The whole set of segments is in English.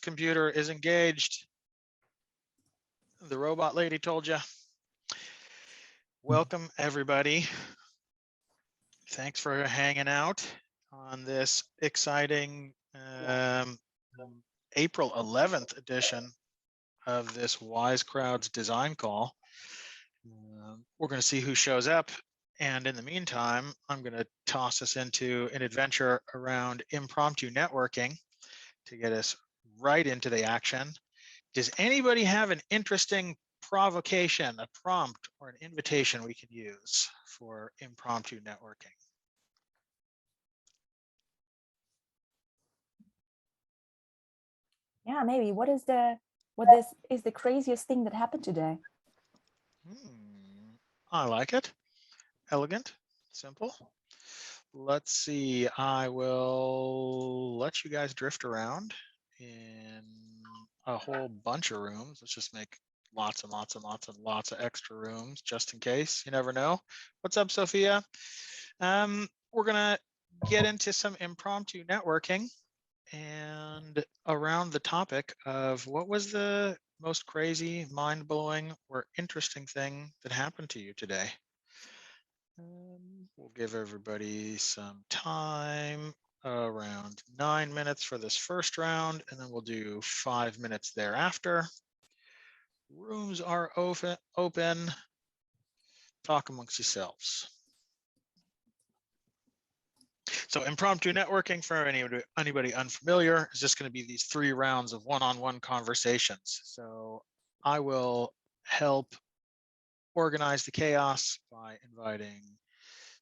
computer is engaged. The robot lady told you. Welcome, everybody. Thanks for hanging out on this exciting April 11th edition of this Wise Crowds design call. We're going to see who shows up. And in the meantime, I'm going to toss us into an adventure around impromptu networking to get us right into the action. Does anybody have an interesting provocation, a prompt, or an invitation we can use for impromptu networking? Yeah, maybe. What is the craziest thing that happened today? I like it. Elegant, simple. Let's see. I will let you guys drift around in a whole bunch of rooms. Let's just make lots and lots and lots and lots of extra rooms just in case. You never know. What's up, Sophia? We're gonna get into some impromptu networking and around the topic of what was the most crazy, mind-blowing, or interesting thing that happened to you today. We'll give everybody some time, around 9 minutes for this first round, and then we'll do 5 minutes thereafter. Rooms are open. Talk amongst yourselves. So impromptu networking, for anybody unfamiliar, is just going to be these 3 rounds of one-on-one conversations. So I will help organize the chaos by inviting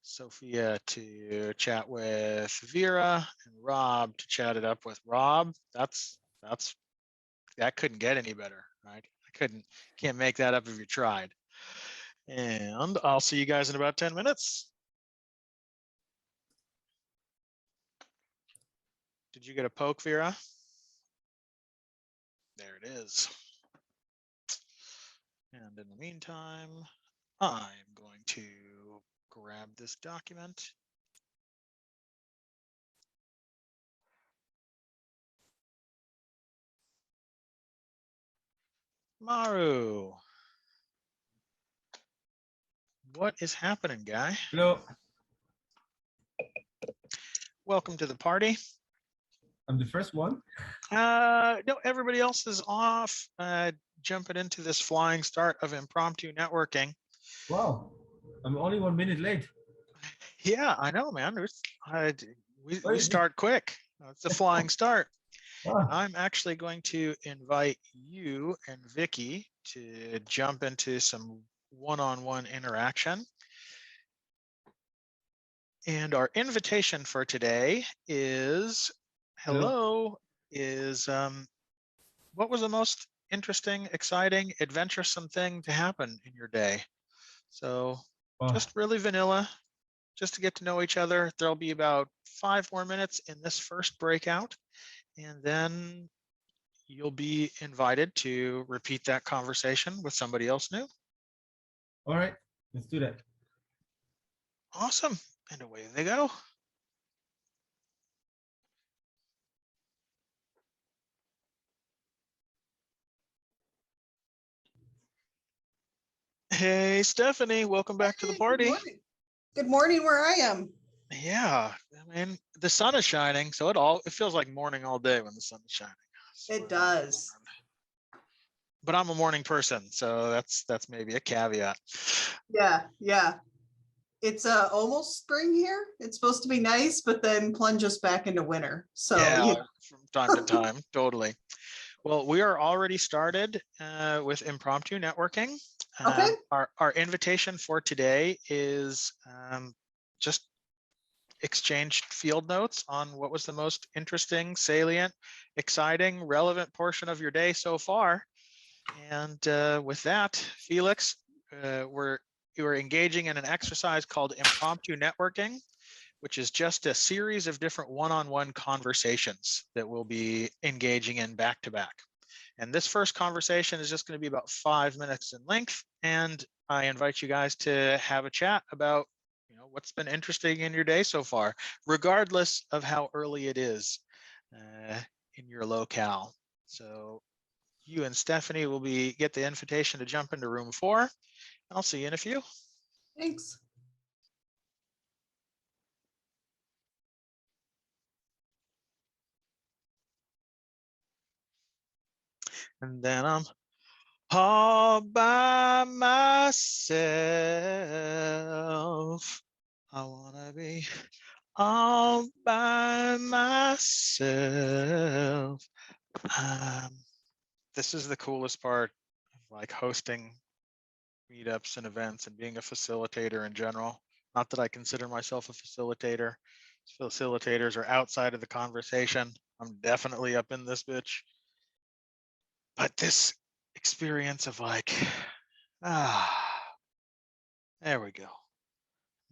Sophia to chat with Vera and Rob to chat it up with Rob. That couldn't get any better, right? Can't make that up if you tried. And I'll see you guys in about 10 minutes. Did you get a poke, Vera? There it is. And in the meantime, I'm going to grab this document. Maru, what is happening, guy? Hello. Welcome to the party. I'm the first one. No, everybody else is off. Jumping into this flying start of impromptu networking. Wow, I'm only 1 minute late. Yeah, I know, man. We start quick. It's a flying start. Wow. I'm actually going to invite you and Vicky to jump into some one-on-one interaction. And our invitation for today is, what was the most interesting, exciting, adventuresome thing to happen in your day? So just really vanilla, just to get to know each other. There'll be about 5 more minutes in this first breakout, and then you'll be invited to repeat that conversation with somebody else new. All right, let's do that. Awesome. And away they go. Hey, Stephanie, welcome back to the party. Good morning. Good morning where I am. Yeah, I mean, the sun is shining, so it feels like morning all day when the sun is shining. So it does. But I'm a morning person, so that's maybe a caveat. Yeah. It's almost spring here. It's supposed to be nice, but then plunges back into winter. So yeah, from time to time, totally. Well, we are already started with impromptu networking. Okay. Our invitation for today is just exchanged field notes on what was the most interesting, salient, exciting, relevant portion of your day so far. And with that, Felix, we're engaging in an exercise called impromptu networking, which is just a series of different one-on-one conversations that we'll be engaging in back to back. And this first conversation is just going to be about 5 minutes in length. And I invite you guys to have a chat about, what's been interesting in your day so far, regardless of how early it is in your locale. So you and Stephanie will get the invitation to jump into room 4. I'll see you in a few. Thanks. And then I'm all by myself. I wanna be all by myself. This is the coolest part of like hosting meetups and events and being a facilitator in general. Not that I consider myself a facilitator. Facilitators are outside of the conversation. I'm definitely up in this bitch. But this experience of like, there we go.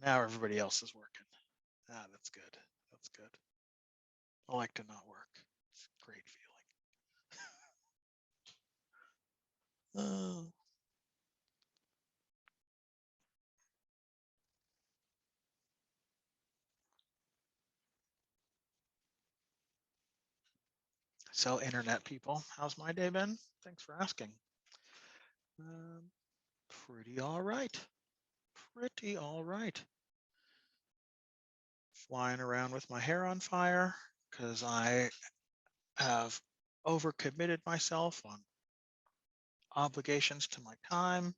Now everybody else is working. That's good. That's good. I like to not work. It's a great feeling. So internet people, how's my day been? Thanks for asking. Pretty all right. Pretty all right. Flying around with my hair on fire because I have overcommitted myself on obligations to my time.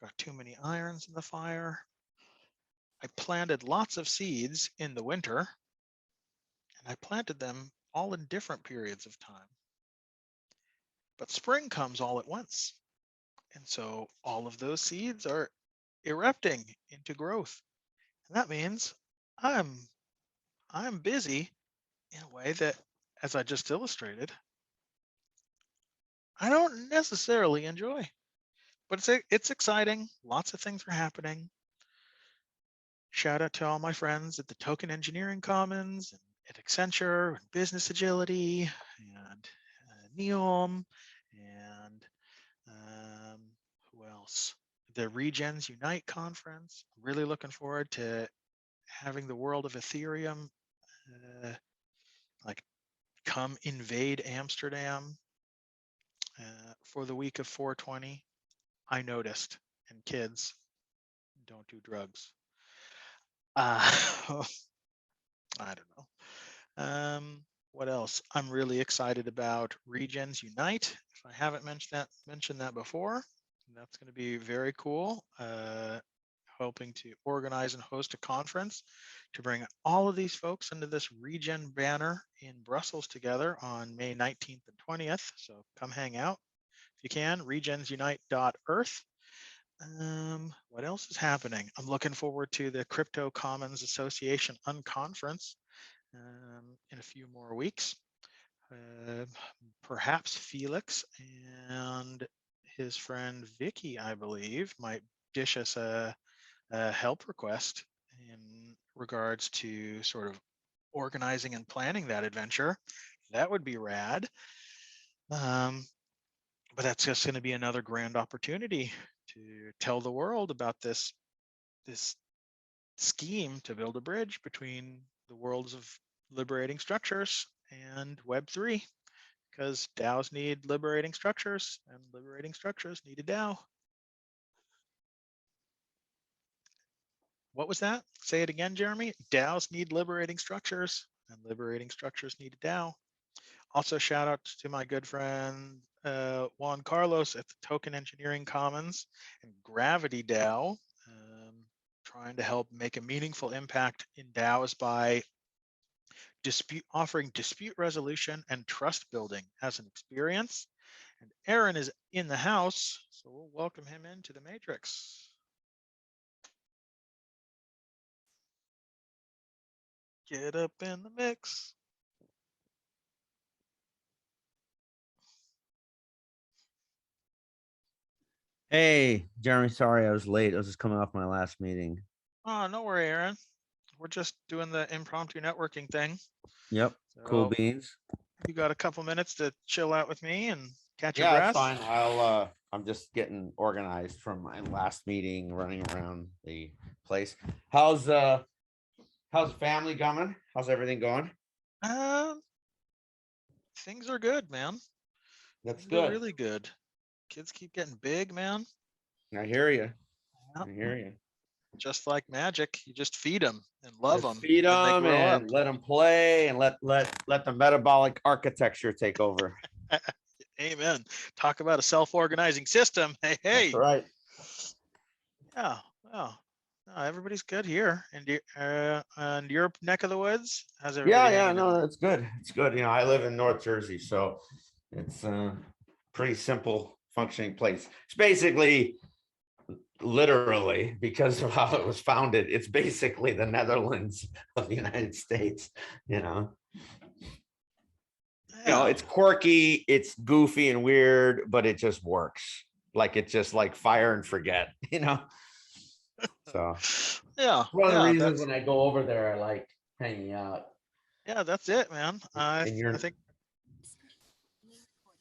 Got too many irons in the fire. I planted lots of seeds in the winter, and I planted them all in different periods of time. But spring comes all at once. And so all of those seeds are erupting into growth. And that means I'm busy in a way that, as I just illustrated, I don't necessarily enjoy. But it's exciting. Lots of things are happening. Shout out to all my friends at the Token Engineering Commons, and at Accenture, and Business Agility, and Neom, and who else? The Regens Unite conference. Really looking forward to having the world of Ethereum like come invade Amsterdam for the week of 420. I noticed, and kids, don't do drugs. I don't know. What else? I'm really excited about Regens Unite. If I haven't mentioned that before, that's going to be very cool. Hoping to organize and host a conference to bring all of these folks under this Regen banner in Brussels together on May 19th and 20th. So come hang out if you can. regensunite.earth. What else is happening? I'm looking forward to the Crypto Commons Association Unconference in a few more weeks. Perhaps Felix and his friend Vicky, I believe, might dish us a help request in regards to sort of organizing and planning that adventure. That would be rad. But that's just going to be another grand opportunity to tell the world about this scheme to build a bridge between the worlds of liberating structures and Web3, because DAOs need liberating structures and liberating structures need a DAO. What was that? Say it again, Jeremy. DAOs need liberating structures and liberating structures need a DAO. Also, shout out to my good friend Juan Carlos at the Token Engineering Commons and Gravity DAO, trying to help make a meaningful impact in DAOs by offering dispute resolution and trust building as an experience. And Aaron is in the house, so we'll welcome him into the matrix. Get up in the mix. Hey, Jeremy, sorry I was late. I was just coming off my last meeting. Oh, no worry, Aaron. We're just doing the impromptu networking thing. Yep, cool So beans. you got a couple minutes to chill out with me and catch your Yeah, breath? that's fine. I'm just getting organized from my last meeting, running around the place. How's family coming? How's everything going? things are good, man. That's Things are good. really good. Kids keep getting big, man. I hear you. Yep. I hear you. Just like magic, you just feed them and love Just them, feed and they them grow up. and let them play and let the metabolic architecture take over. Amen. Talk about a self-organizing system. Hey, hey. That's right. Yeah. Wow. No, everybody's good here. And your neck of the woods? How's everybody Yeah, hanging in no, there? it's good. It's good. You know, I live in North Jersey, so it's a pretty simple functioning place. It's basically, literally, because of how it was founded, it's basically the Netherlands of the United States, you know. You know, Yeah. it's quirky, it's goofy and weird, but it just works. Like it's just like fire and forget, you know. So Yeah. one of the Yeah. reasons when I go over there, I like hanging out. That's it, man. I And you're, think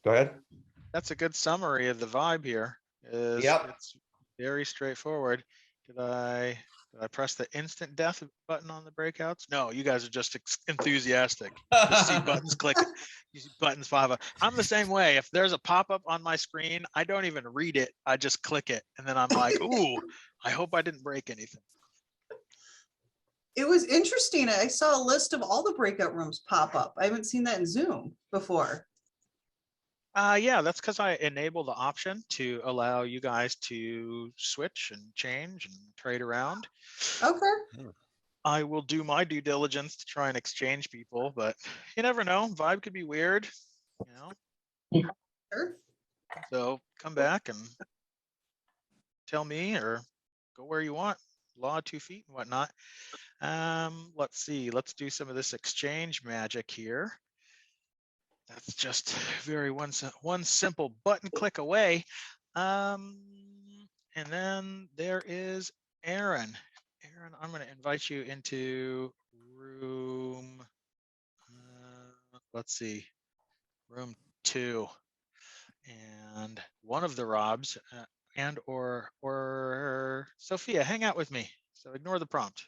go ahead. that's a good summary of the vibe here. Yep. It's very straightforward. Did I press the instant death button on the breakouts? No, you guys are just enthusiastic. Just see buttons click. You see buttons pop up. I'm the same way. If there's a pop-up on my screen, I don't even read it. I just click it. And then I'm like, ooh, I hope I didn't break anything. It was interesting. I saw a list of all the breakout rooms pop up. I haven't seen that in Zoom before. Yeah, that's because I enable the option to allow you guys to switch and change and trade around. Okay. I will do my due diligence to try and exchange people, but you never know. Vibe could be weird, you know. Sure. So come back and tell me, or go where you want. Law of 2 feet and whatnot. Let's see. Let's do some of this exchange magic here. That's just very one simple button click away. And then there is Aaron. Aaron, I'm going to invite you into room. Let's see, room 2. And one of the Robs and or Sophia, hang out with me. So ignore the prompt.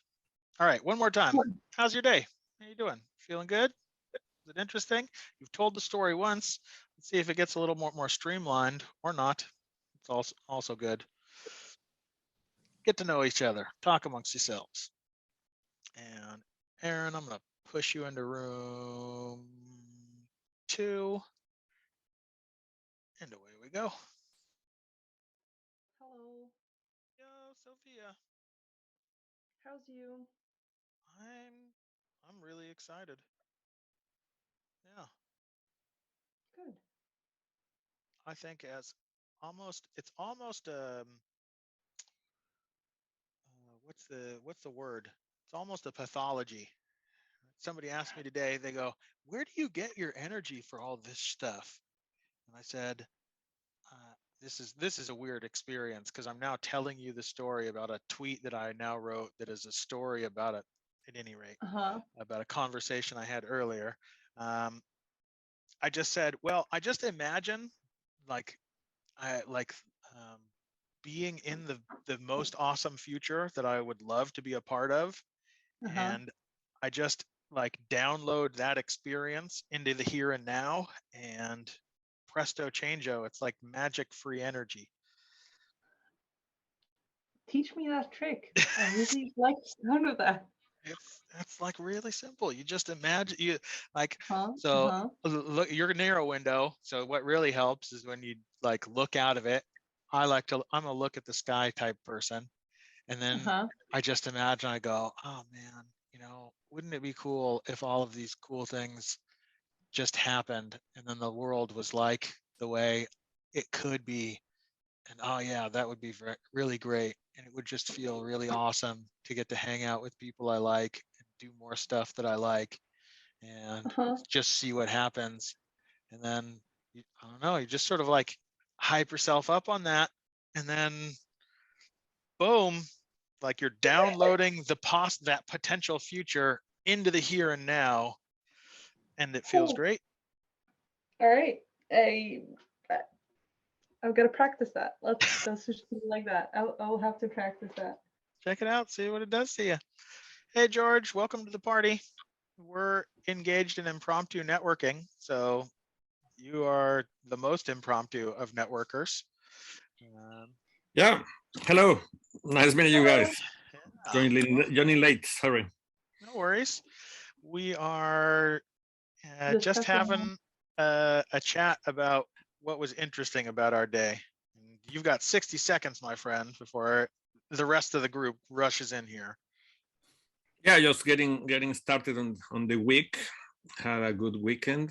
All right, one more time. How's your day? How you doing? Feeling good? Is it interesting? You've told the story once. Let's see if it gets a little more streamlined or not. It's also good. Get to know each other. Talk amongst yourselves. And Aaron, I'm going to push you into room 2. And away we go. Hello, Yo, Sophia. how's you? I'm really excited. Yeah. Good. I think it's almost what's the word? It's almost a pathology. Somebody asked me today, they go, where do you get your energy for all this stuff? And I said, this is a weird experience because I'm now telling you the story about a tweet that I now wrote that is a story about it, at any rate, about a conversation I had earlier. I just said, well, I just imagine like being in the most awesome future that I would love to be a part of. And I just like download that experience into the here and now, and presto changeo, it's like magic free energy. Teach me that trick. I really like the sound of that. It's like really simple. You just imagine you like Huh? so look your narrow window. So what really helps is when you like look out of it. I'm a look at the sky type person. And then I just imagine, I go, oh man, wouldn't it be cool if all of these cool things just happened and then the world was like the way it could be? And oh yeah, that would be really great. And it would just feel really awesome to get to hang out with people I like and do more stuff that I like and just see what happens. And then, I don't know, you just sort of like hype yourself up on that. And then boom, like you're downloading that potential future into the here and now, and it feels great. All right, I've got to practice that. Let's just do like that. I'll have to practice that. Check it out, see what it does to you. Hey George, welcome to the party. We're engaged in impromptu networking, so you are the most impromptu of networkers. Yeah. Hello. Nice meeting you guys. Yeah, Joining late. Sorry. no worries. We are just Discussing- having a chat about what was interesting about our day. You've got 60 seconds, my friend, before the rest of the group rushes in here. Yeah, just getting started on the week. Had a good weekend.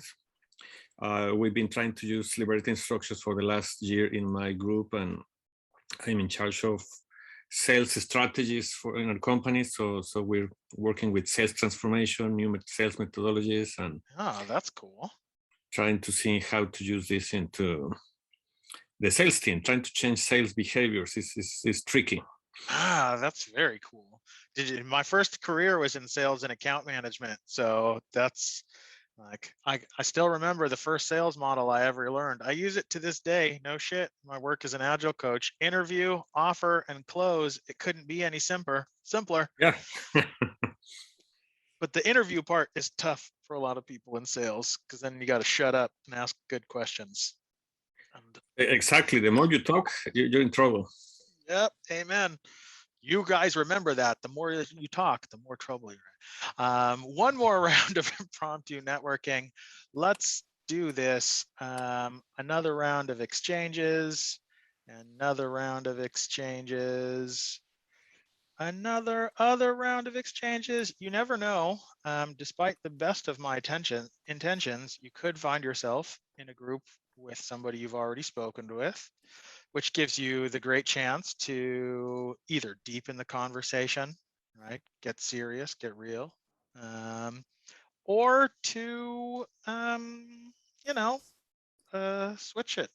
We've been trying to use liberating structures for the last year in my group, and I'm in charge of sales strategies in our company. So we're working with sales transformation, new sales methodologies, and Oh, that's cool. trying to see how to use this into the sales team. Trying to change sales behaviors is tricky. Ah, that's very cool. My first career was in sales and account management. So that's like, I still remember the first sales model I ever learned. I use it to this day. No shit. My work as an agile coach, interview, offer, and close. It couldn't be any simpler. Yeah. But the interview part is tough for a lot of people in sales because then you got to shut up and ask good questions. And Exactly. The more you talk, you're in trouble. yep, amen. You guys remember that. The more that you talk, the more trouble you're in. One more round of impromptu networking. Let's do this. Another round of exchanges. Another round of exchanges. Another other round of exchanges. You never know. Despite the best of my intentions, you could find yourself in a group with somebody you've already spoken with, which gives you the great chance to either deepen the conversation, right? Get serious, get real, or to, switch it.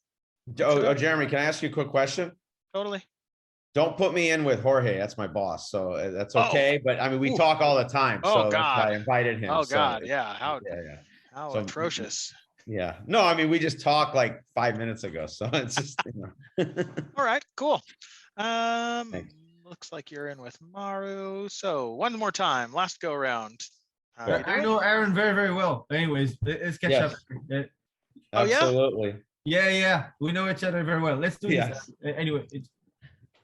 Oh, Jeremy, can I ask you a quick question? Totally. Don't put me in with Jorge. That's my boss. So that's Oh. okay. But I mean, we Ooh. talk all the time. Oh, So that's why God. I invited him. Oh, So God. Yeah. How So- atrocious. yeah. No, I mean, we just talked like 5 minutes ago. So it's just, All right, cool. Thanks. Looks like you're in with Maru. So one more time, last go round. How Yeah. you I doing? know Aaron very, very well. Anyways, let's catch Yes. up. Oh, yeah? Absolutely. Yeah. We know each other very well. Let's do Yes. this. Anyway,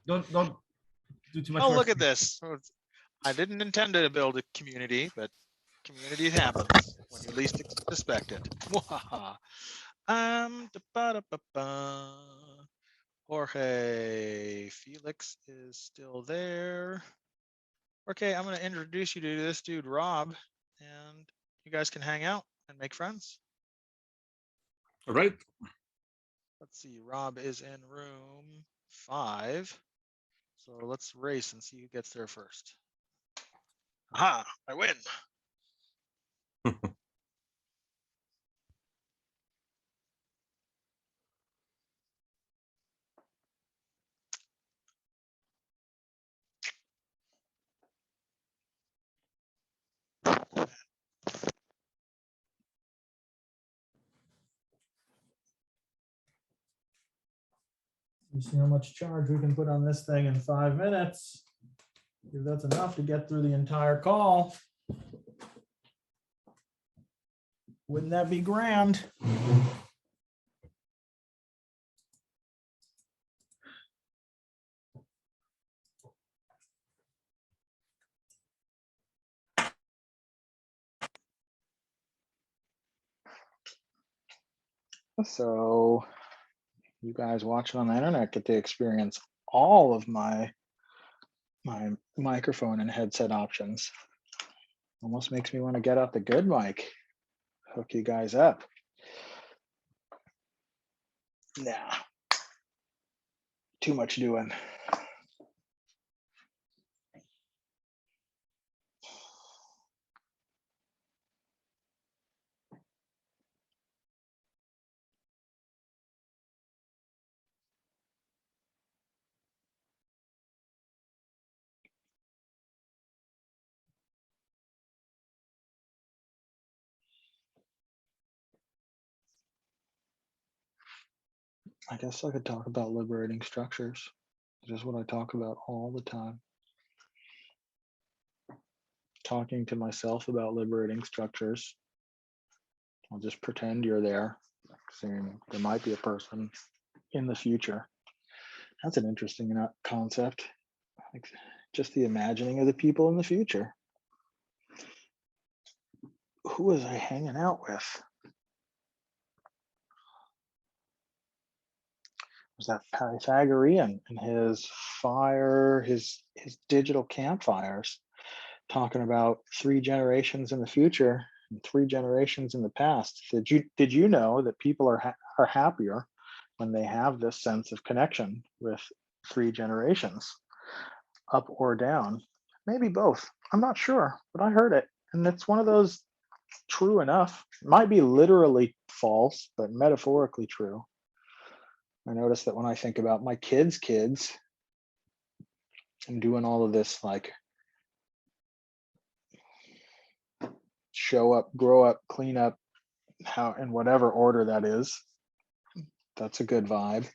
don't do too much. Oh, work. look at this. I didn't intend to build a community, but community happens when you least suspect it. Da-ba-da-ba-ba. Jorge, Felix is still there. Okay, I'm going to introduce you to this dude, Rob, and you guys can hang out and make friends. All right. Let's see, Rob is in room 5. So let's race and see who gets there first. Aha, I win. You see how much charge we can put on this thing in 5 minutes. If that's enough to get through the entire call. Wouldn't that be grand? So you guys watching on the internet get to experience all of my microphone and headset options. Almost makes me want to get out the good mic, hook you guys up. Nah, too much doing. I guess I could talk about liberating structures. Just what I talk about all the time. Talking to myself about liberating structures. I'll just pretend you're there saying there might be a person in the future. That's an interesting concept. Like just the imagining of the people in the future. Who was I hanging out with? Was that Pythagorean and his fire, his digital campfires, talking about 3 generations in the future and 3 generations in the past. Did you know that people are happier when they have this sense of connection with 3 generations, up or down? Maybe both. I'm not sure, but I heard it, and it's one of those true enough. It might be literally false, but metaphorically true. I notice that when I think about my kids' and doing all of this, like show up, grow up, clean up, how in whatever order that is, that's a good vibe.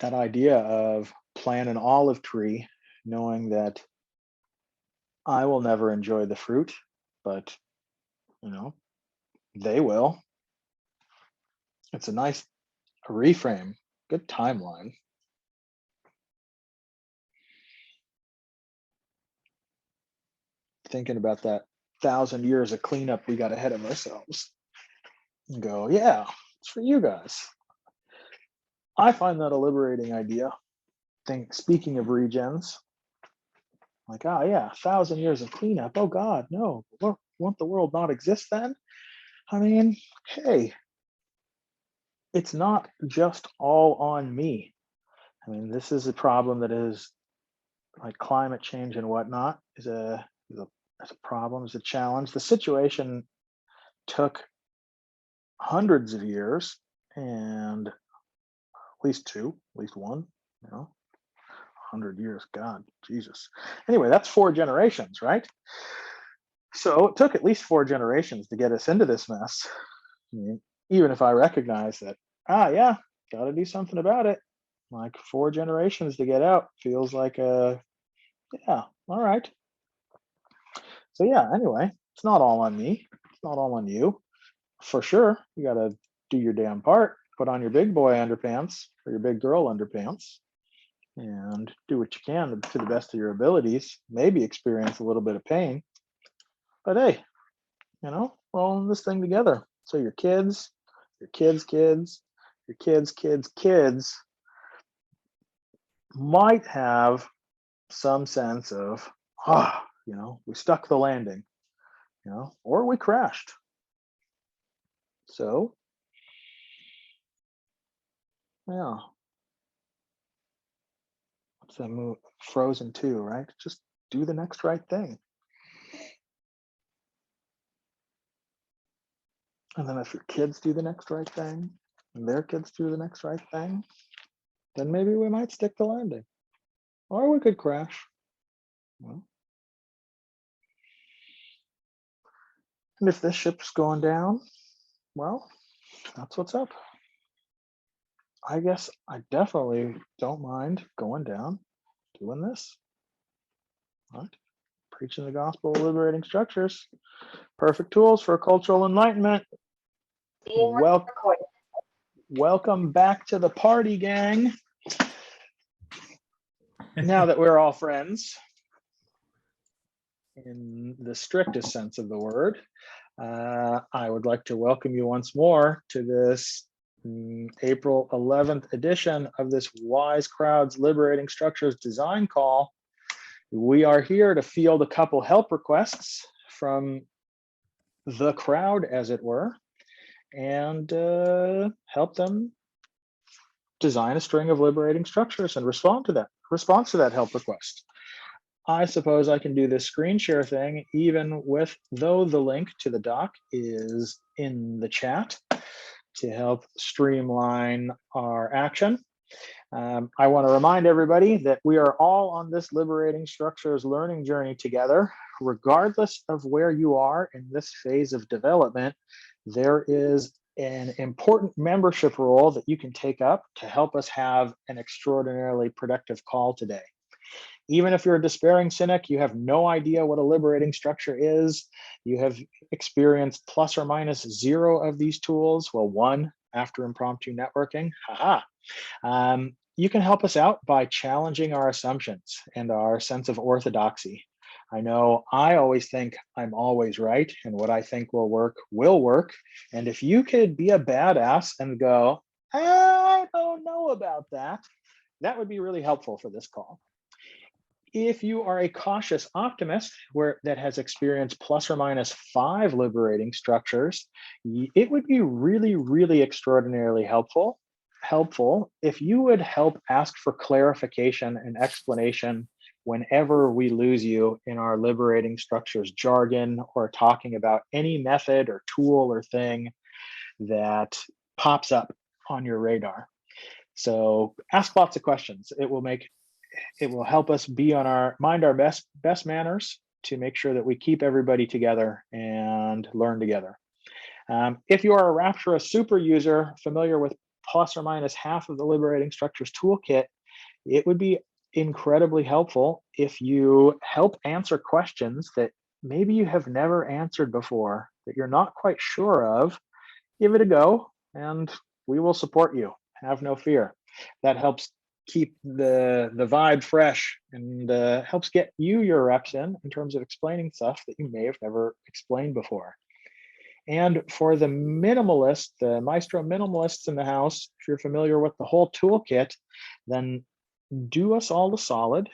That idea of plant an olive tree, knowing that I will never enjoy the fruit, but they will. It's a nice reframe, good timeline. Thinking about that 1,000 years of cleanup we got ahead of ourselves and go, yeah, it's for you guys. I find that a liberating idea. Speaking of regens, like, oh yeah, 1,000 years of cleanup. Oh God, no, won't the world not exist then? I mean, hey, it's not just all on me. I mean, this is a problem that is like climate change and whatnot is a problem, is a challenge. The situation took hundreds of years, and at least 2, at least 1, 100 years, God, Jesus. Anyway, that's 4 generations, right? So it took at least 4 generations to get us into this mess. I mean, even if I recognize that, yeah, got to do something about it. Like 4 generations to get out feels like yeah, all right. So yeah, anyway, it's not all on me. It's not all on you. For sure, you got to do your damn part. Put on your big boy underpants or your big girl underpants and do what you can to the best of your abilities. Maybe experience a little bit of pain. But hey, we're all in this thing together. So your kids, your kids' kids might have some sense of, we stuck the landing, or we crashed. So, yeah. What's that move? Frozen 2, right? Just do the next right thing. And then if your kids do the next right thing, and their kids do the next right thing, then maybe we might stick the landing. Or we could crash. Well, and if this ship's going down, well, that's what's up. I guess I definitely don't mind going down, doing this. Right? Preaching the gospel of liberating structures. Perfect tools for cultural enlightenment. Welcome back to the party, gang. Now that we're all friends, in the strictest sense of the word, I would like to welcome you once more to this April 11th edition of this Wise Crowds Liberating Structures design call. We are here to field a couple help requests from the crowd, as it were, and help them design a string of liberating structures and respond to that help request. I suppose I can do this screen share thing even though the link to the doc is in the chat to help streamline our action. I want to remind everybody that we are all on this liberating structures learning journey together. Regardless of where you are in this phase of development, there is an important membership role that you can take up to help us have an extraordinarily productive call today. Even if you're a despairing cynic, you have no idea what a liberating structure is, you have experienced plus or minus 0 of these tools, well, 1 after impromptu networking, haha. You can help us out by challenging our assumptions and our sense of orthodoxy. I know I always think I'm always right, and what I think will work will work. And if you could be a badass and go, I don't know about that, that would be really helpful for this call. If you are a cautious optimist that has experienced plus or minus 5 liberating structures, it would be really, really extraordinarily helpful if you would help ask for clarification and explanation whenever we lose you in our liberating structures jargon or talking about any method or tool or thing that pops up on your radar. So ask lots of questions. It will help us be on our best manners to make sure that we keep everybody together and learn together. If you are a rapturous super user familiar with plus or minus half of the liberating structures toolkit, it would be incredibly helpful if you help answer questions that maybe you have never answered before, that you're not quite sure of. Give it a go and we will support you. Have no fear. That helps keep the vibe fresh and helps get you your reps in terms of explaining stuff that you may have never explained before. And for the minimalist, the Maestro minimalists in the house, if you're familiar with the whole toolkit, then do us all the solid.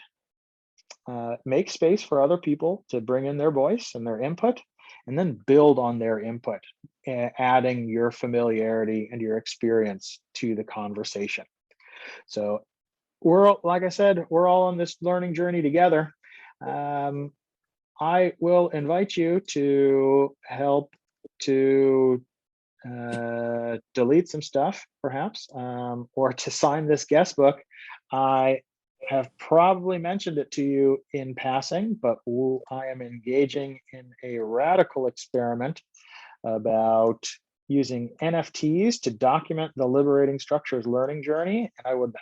Make space for other people to bring in their voice and their input, and then build on their input, adding your familiarity and your experience to the conversation. So like I said, we're all on this learning journey together. I will invite you to help to delete some stuff, perhaps, or to sign this guest book. I have probably mentioned it to you in passing, but I am engaging in a radical experiment about using NFTs to document the Liberating Structures learning journey. And I would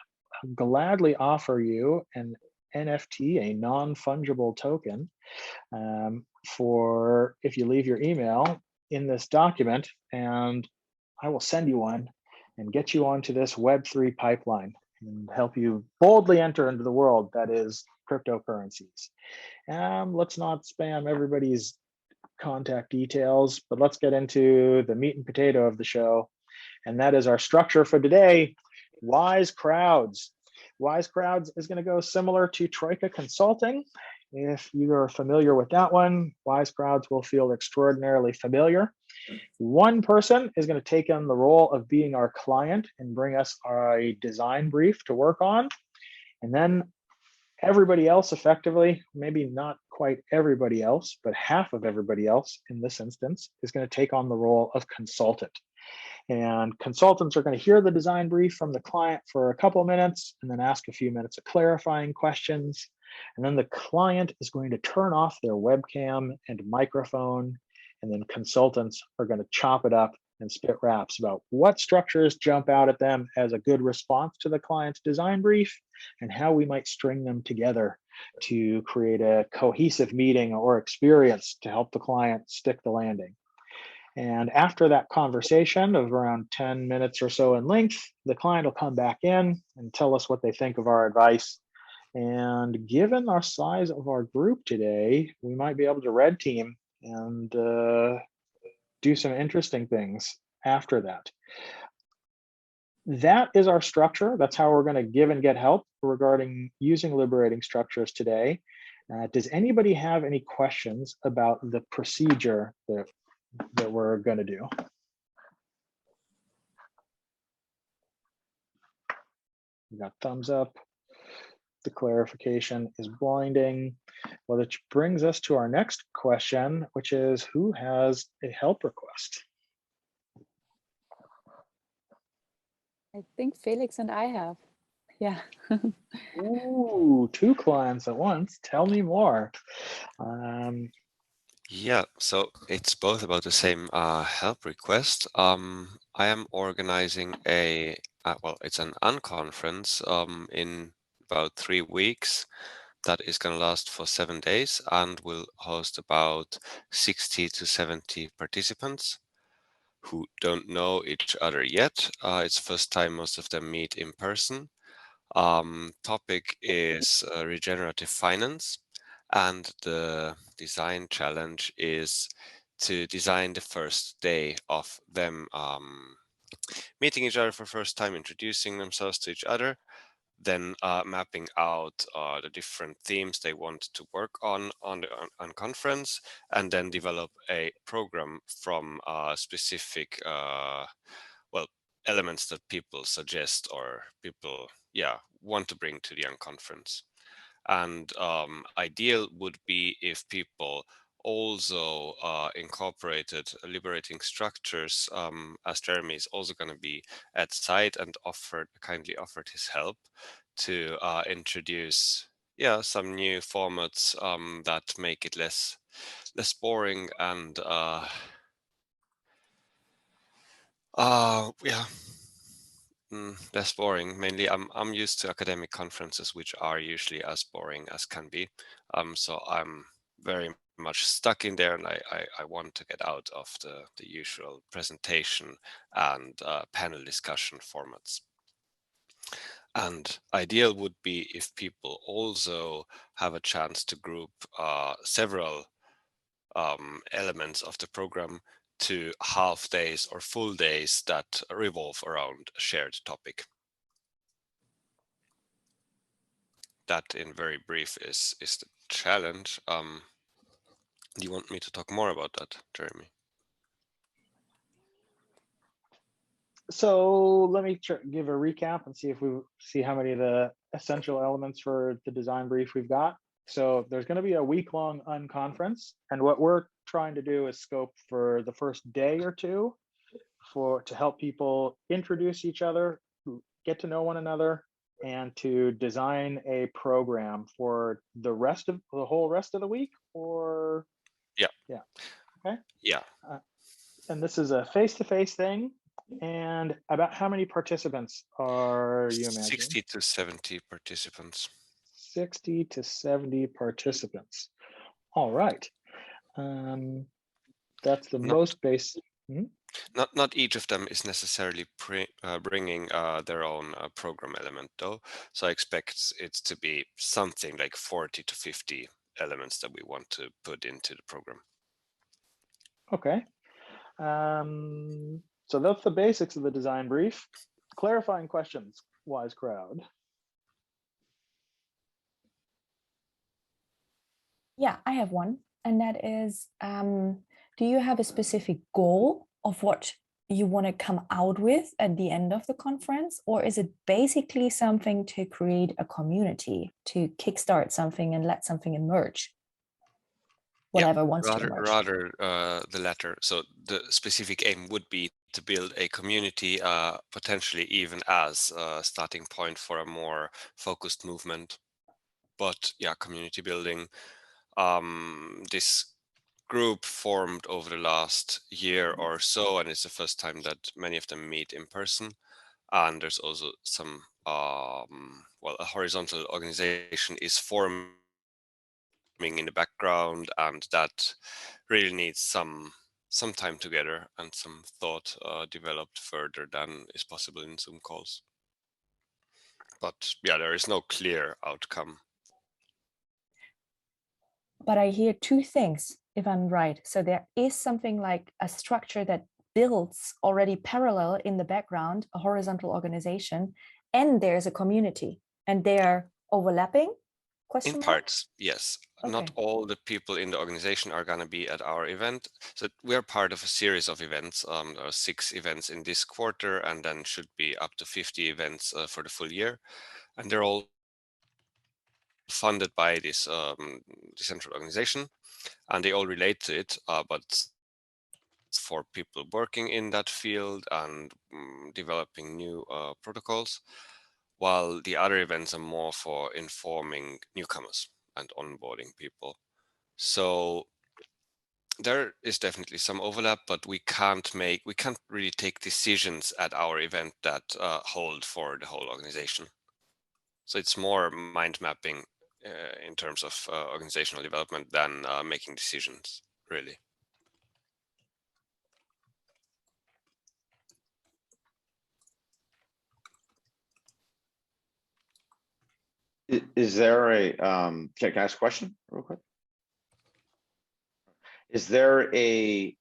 gladly offer you an NFT, a non-fungible token, for if you leave your email in this document, and I will send you one and get you onto this Web3 pipeline and help you boldly enter into the world that is cryptocurrencies. Let's not spam everybody's contact details, but let's get into the meat and potato of the show. And that is our structure for today, Wise Crowds. Wise Crowds is going to go similar to Troika Consulting. If you are familiar with that one, Wise Crowds will feel extraordinarily familiar. One person is going to take on the role of being our client and bring us a design brief to work on. And then everybody else effectively, maybe not quite everybody else, but half of everybody else in this instance is going to take on the role of consultant. And consultants are going to hear the design brief from the client for a couple of minutes and then ask a few minutes of clarifying questions. And then the client is going to turn off their webcam and microphone. And then consultants are going to chop it up and spit raps about what structures jump out at them as a good response to the client's design brief and how we might string them together to create a cohesive meeting or experience to help the client stick the landing. And after that conversation of around 10 minutes or so in length, the client will come back in and tell us what they think of our advice. And given our size of our group today, we might be able to red team and do some interesting things after that. That is our structure. That's how we're going to give and get help regarding using liberating structures today. Does anybody have any questions about the procedure that we're going to do? We got thumbs up. The clarification is blinding. Well, which brings us to our next question, which is who has a help request? I think Felix and I have. Yeah. Ooh, 2 clients at once. Tell me more. Yeah, so it's both about the same help request. I am organizing well, it's an unconference in about 3 weeks that is going to last for 7 days and will host about 60 to 70 participants who don't know each other yet. It's the first time most of them meet in person. Topic is regenerative finance, and the design challenge is to design the first day of them meeting each other for the first time, introducing themselves to each other, then mapping out the different themes they want to work on the conference, and then develop a program from specific elements that people suggest or people want to bring to the conference. And ideal would be if people also incorporated liberating structures, as Jeremy is also going to be at site and kindly offered his help to introduce some new formats that make it less boring and less boring. Mainly, I'm used to academic conferences, which are usually as boring as can be. So I'm very much stuck in there, and I want to get out of the usual presentation and panel discussion formats. And ideal would be if people also have a chance to group several elements of the program to half days or full days that revolve around a shared topic. That in very brief is the challenge. Do you want me to talk more about that, Jeremy? So let me give a recap and see if we see how many of the essential elements for the design brief we've got. So there's going to be a week-long unconference, and what we're trying to do is scope for the first day or two to help people introduce each other, get to know one another, and to design a program for the whole rest of the week. Or okay, and this is a face-to-face thing. And about how many participants are you imagining? 60 to 70 participants. 60 to 70 participants. All right. That's the most basic. Not each of them is necessarily bringing their own program element, though. So I expect it to be something like 40 to 50 elements that we want to put into the program. Okay. So that's the basics of the design brief. Clarifying questions, wise crowd. Yeah, I have one. And that is, do you have a specific goal of what you want to come out with at the end of the conference? Or is it basically something to create a community, to kickstart something and let something emerge? Whatever wants to emerge. Rather the latter. So the specific aim would be to build a community, potentially even as a starting point for a more focused movement. But yeah, community building. This group formed over the last year or so, and it's the first time that many of them meet in person. And there's also some, a horizontal organization is forming in the background, and that really needs some time together and some thought developed further than is possible in Zoom calls. But yeah, there is no clear outcome. But I hear two things, if I'm right. So there is something like a structure that builds already parallel in the background, a horizontal organization, and there's a community, and they're overlapping? In parts, yes. Okay. Not all the people in the organization are going to be at our event. So we are part of a series of events. There are 6 events in this quarter, and then should be up to 50 events for the full year. And they're all funded by this central organization, and they all relate to it, but for people working in that field and developing new protocols, while the other events are more for informing newcomers and onboarding people. So there is definitely some overlap, but we can't really take decisions at our event that hold for the whole organization. So it's more mind mapping in terms of organizational development than making decisions, really. Is there a, can I ask a question real quick? Is there a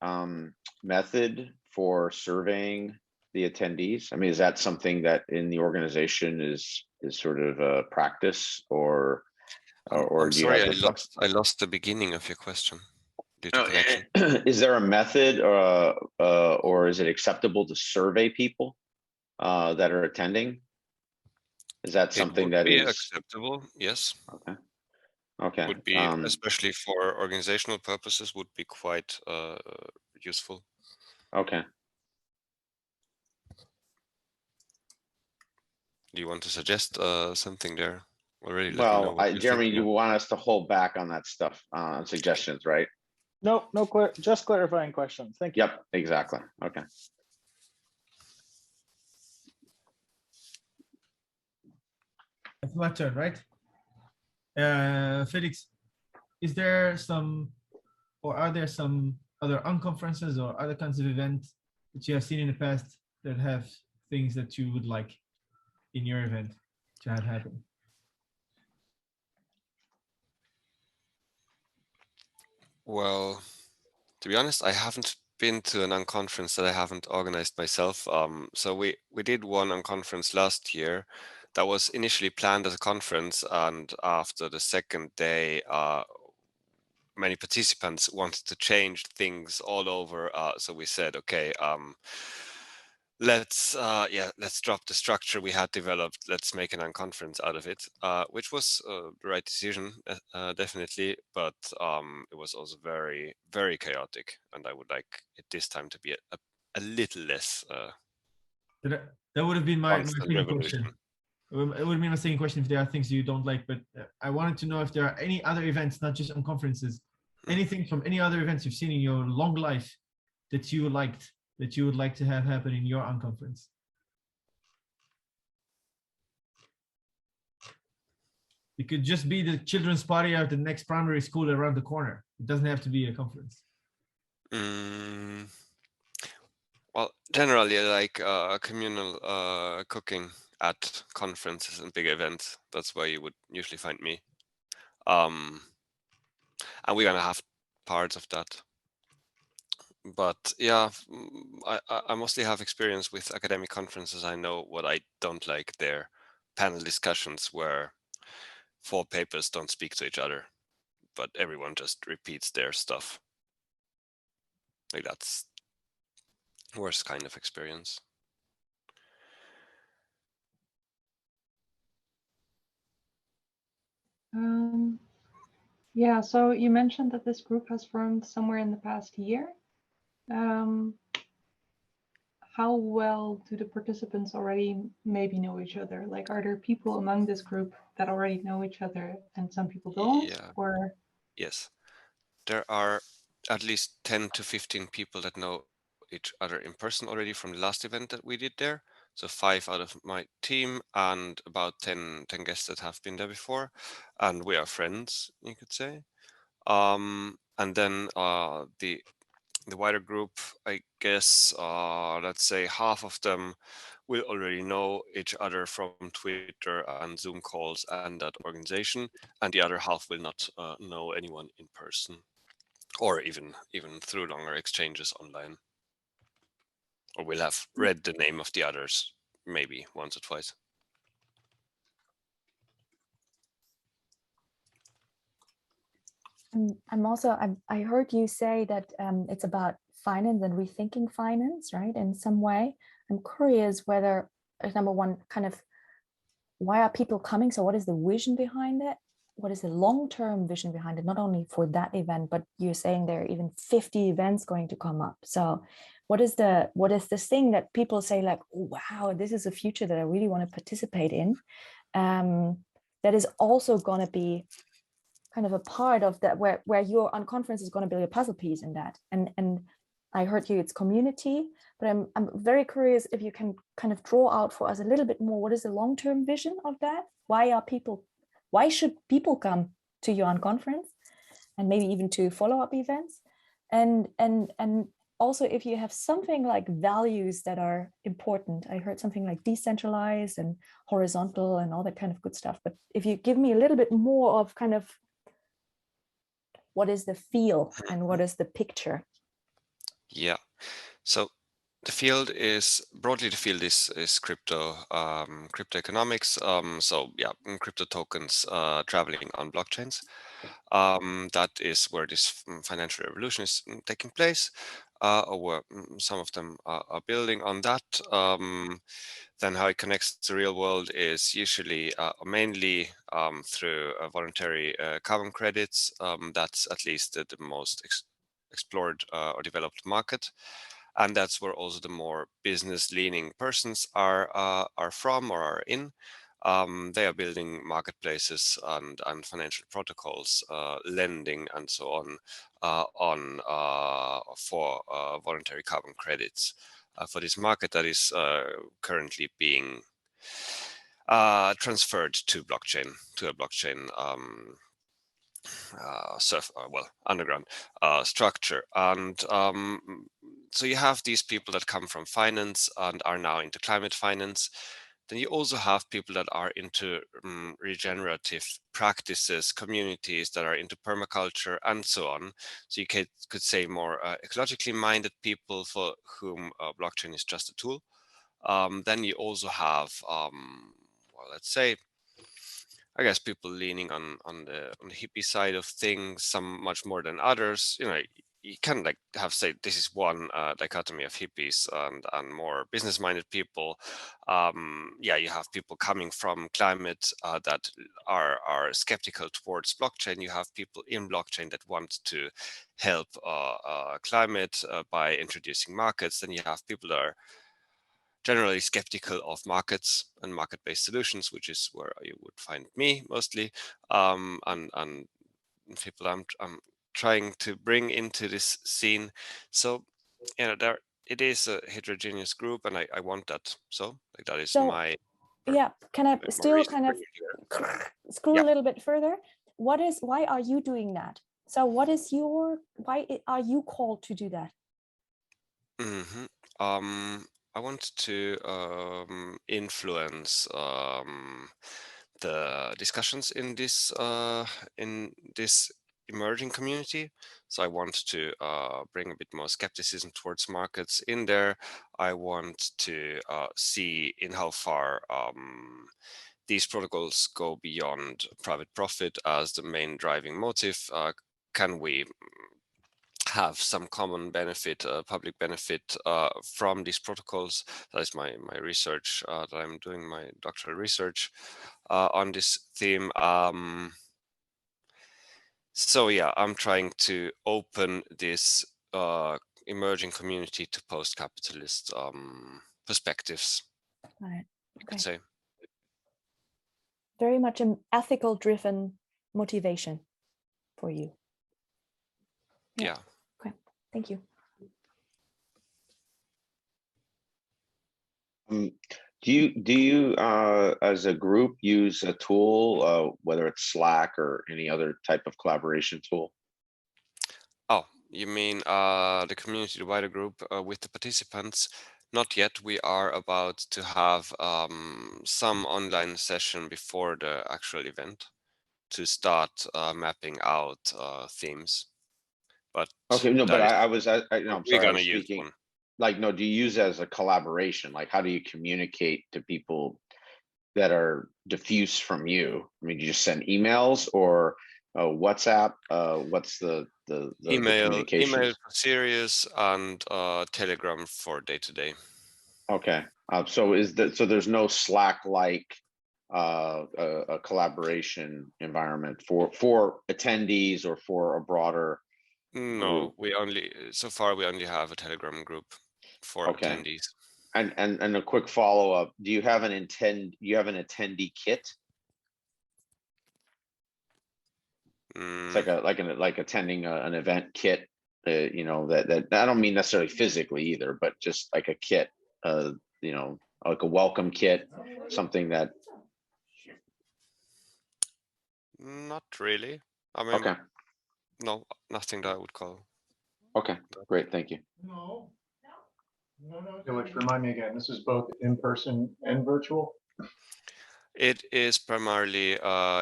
method for surveying the attendees? I mean, is that something that in the organization is sort of a practice, or I'm do you sorry, have the I lost the beginning of your question due to No, connection. Is there a method or is it acceptable to survey people that are attending? Is that something that be is acceptable? Yes. okay? Okay. Would be, especially for organizational purposes, would be quite useful. Okay. Do you want to suggest something there already? Let me know Well, what you're Jeremy, thinking you of. want us to hold back on that stuff, suggestions, right? No, just clarifying questions. Thank you. Yep, exactly. Okay. It's my turn, right? Felix, is there some, or are there some other unconferences or other kinds of events that you have seen in the past that have things that you would like in your event to have happen? Well, to be honest, I haven't been to an unconference that I haven't organized myself. So we did one unconference last year that was initially planned as a conference, and after the second day, many participants wanted to change things all over. So we said, okay, let's drop the structure we had developed. Let's make an unconference out of it, which was the right decision, definitely. But it was also very, very chaotic, and I would like it this time to be a little less. That would have been my Constant second revolution. question. It would be my second question if there are things you don't like, but I wanted to know if there are any other events, not just on conferences, anything from any other events you've seen in your long life that you liked, that you would like to have happen in your unconference. It could just be the children's party at the next primary school around the corner. It doesn't have to be a conference. Well, generally, I like communal cooking at conferences and big events. That's where you would usually find me. And we're gonna have parts of that. But yeah, I mostly have experience with academic conferences. I know what I don't like. They're panel discussions where 4 papers don't speak to each other, but everyone just repeats their stuff. Like, that's worst kind of experience. Yeah, so you mentioned that this group has formed somewhere in the past year. How well do the participants already maybe know each other? Like, are there people among this group that already know each other and some people don't? Yeah. Or Yes, there are at least 10 to 15 people that know each other in person already from the last event that we did there. So 5 out of my team and about 10 guests that have been there before. And we are friends, you could say. And then the wider group, I guess, let's say half of them will already know each other from Twitter and Zoom calls and that organization, and the other half will not know anyone in person, or even through longer exchanges online, or will have read the name of the others maybe once or twice. I heard you say that it's about finance and rethinking finance, right? In some way, I'm curious whether, number one, kind of, why are people coming? So what is the vision behind it? What is the long-term vision behind it? Not only for that event, but you're saying there are even 50 events going to come up. So what is this thing that people say like, oh, wow, this is a future that I really want to participate in? That is also going to be kind of a part of that, where your unconference is going to be a puzzle piece in that. And I heard you, it's community, but I'm very curious if you can kind of draw out for us a little bit more, what is the long-term vision of that? Why why should people come to your conference, and maybe even to follow-up events? And also, if you have something like values that are important, I heard something like decentralized and horizontal and all that kind of good stuff. But if you give me a little bit more of kind of what is the feel and what is the picture? Yeah. So the field is broadly crypto economics. So yeah, crypto tokens traveling on blockchains. That is where this financial revolution is taking place, or where some of them are building on that. Then how it connects to the real world is usually mainly through voluntary carbon credits. That's at least the most explored or developed market. And that's where also the more business-leaning persons are from or are in. They are building marketplaces and financial protocols, lending and so on for voluntary carbon credits for this market that is currently being transferred to a blockchain underground structure. And so you have these people that come from finance and are now into climate finance. Then you also have people that are into regenerative practices, communities that are into permaculture and so on. So you could say more ecologically minded people for whom blockchain is just a tool. Then you also have, let's say, I guess people leaning on the hippie side of things, some much more than others. You can like say this is one dichotomy of hippies and more business-minded people. You have people coming from climate that are skeptical towards blockchain. You have people in blockchain that want to help climate by introducing markets. Then you have people that are generally skeptical of markets and market-based solutions, which is where you would find me mostly, and people I'm trying to bring into this scene. So there it is a heterogeneous group, and I want that. So like that is my can I still kind of screw a little bit further? Why are you doing that? So why are you called to do that? I want to influence the discussions in this emerging community. So I want to bring a bit more skepticism towards markets in there. I want to see in how far these protocols go beyond private profit as the main driving motive. Can we have some common benefit, public benefit from these protocols? That is my research that I'm doing, my doctoral research on this theme. So yeah, I'm trying to open this emerging community to post-capitalist perspectives. Right. You could say. Very much an ethical driven motivation for you. Yeah. Okay, thank you. Do you as a group use a tool, whether it's Slack or any other type of collaboration tool? Oh, you mean the community, the wider group with the participants? Not yet. We are about to have some online session before the actual event to start mapping out themes. But okay, no, but I'm sorry, I was use speaking. one. Like, no, do you use it as a collaboration? Like, how do you communicate to people that are diffuse from you? I mean, do you just send emails or WhatsApp? What's the communication? Email for serious and Telegram for day-to-day. Okay, so there's no Slack like a collaboration environment for attendees or for a broader No, so far we only have a Telegram group for attendees. And a quick follow-up, do you have an attendee kit? It's like attending an event kit, that I don't mean necessarily physically either, but just like a kit, like a welcome kit, something that Not really. I mean, Okay. no, nothing that I would call. Okay. Great. Thank you. No. Which remind me again, this is both in person and virtual. It is primarily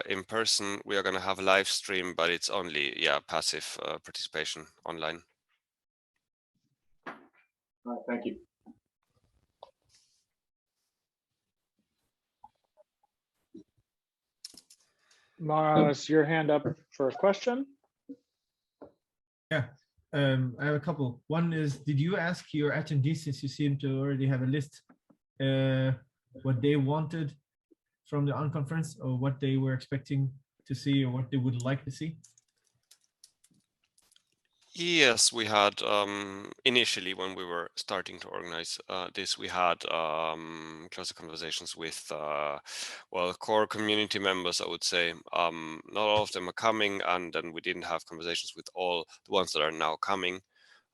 in person. We are going to have a live stream, but it's only passive participation online. All right, thank you. Mara, is your hand up for a question? Yeah, I have a couple. One is, did you ask your attendees, since you seem to already have a list, what they wanted from the unconference, or what they were expecting to see, or what they would like to see? Yes, we had initially, when we were starting to organize this, we had closer conversations with core community members, I would say. Not all of them are coming, and then we didn't have conversations with all the ones that are now coming.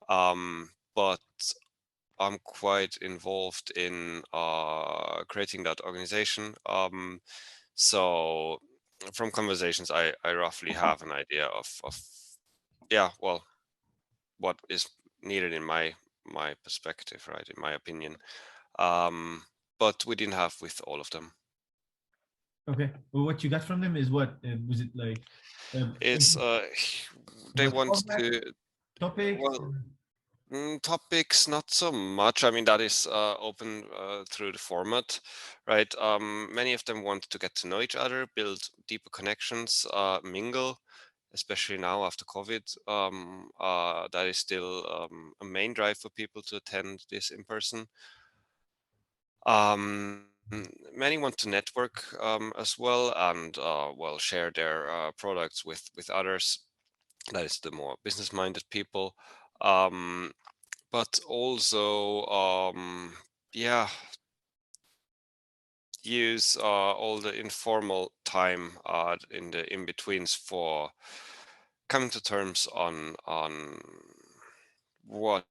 But I'm quite involved in creating that organization. So from conversations, I roughly have an idea of what is needed in my perspective, right? In my opinion. But we didn't have with all of them. Okay. Well, what you got from them is what? Was it like? It's they was want format, to topics. topics, not so much. I mean, that is open through the format, right? Many of them want to get to know each other, build deeper connections, mingle, especially now after COVID. That is still a main drive for people to attend this in person. Many want to network as well, and share their products with others. That is the more business-minded people. But also, use all the informal time in the in-betweens for coming to terms on what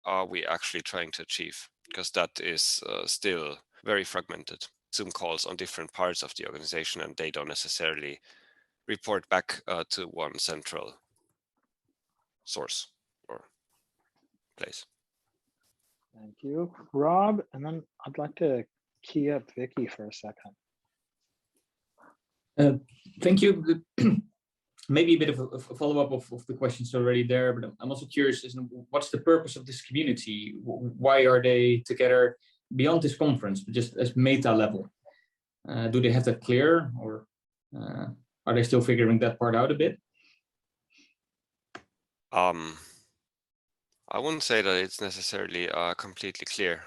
are we actually trying to achieve, because that is still very fragmented. Zoom calls on different parts of the organization, and they don't necessarily report back to one central source or place. Thank you, Rob. And then I'd like to key up Vicky for a second. Thank you. Maybe a bit of a follow-up of the questions already there, but I'm also curious, what's the purpose of this community? Why are they together beyond this conference, but just as meta level? Do they have that clear, or are they still figuring that part out a bit? I wouldn't say that it's necessarily completely clear.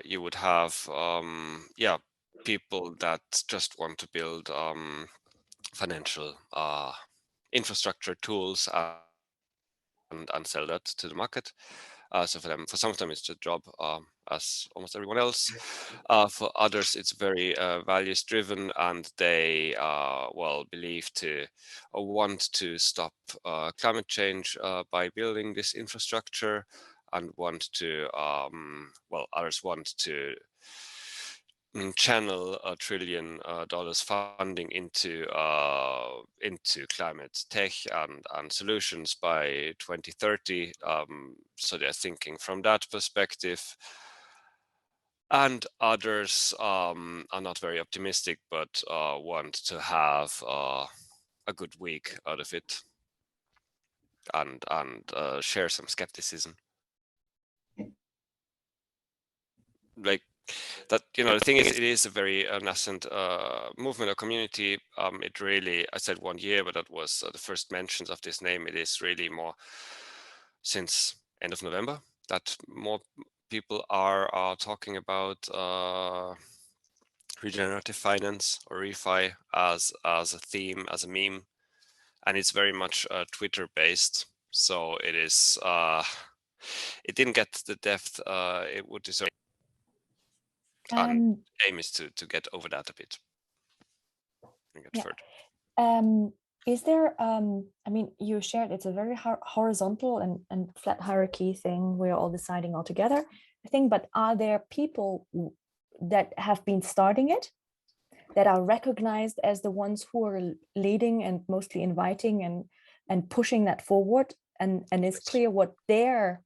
You would have people that just want to build financial infrastructure tools and sell that to the market. So for some of them, it's a job, as almost everyone else. For others, it's very values driven, and they believe to or want to stop climate change by building this infrastructure, and want to others want to channel $1 trillion funding into climate tech and solutions by 2030. So they're thinking from that perspective. And others are not very optimistic, but want to have a good week out of it, and share some skepticism. Like that, the thing is, it is a very nascent movement or community. It really, I said 1 year, but that was the first mentions of this name. It is really more since end of November that more people are talking about regenerative finance or refi as a theme, as a meme, and it's very much Twitter based. So it is. It didn't get the depth it would deserve. And aim is to get over that a bit and get further. Is there, I mean, you shared it's a very horizontal and flat hierarchy thing. We're all deciding all together, I think, but are there people that have been starting it, that are recognized as the ones who are leading and mostly inviting and pushing that forward, and it's clear what their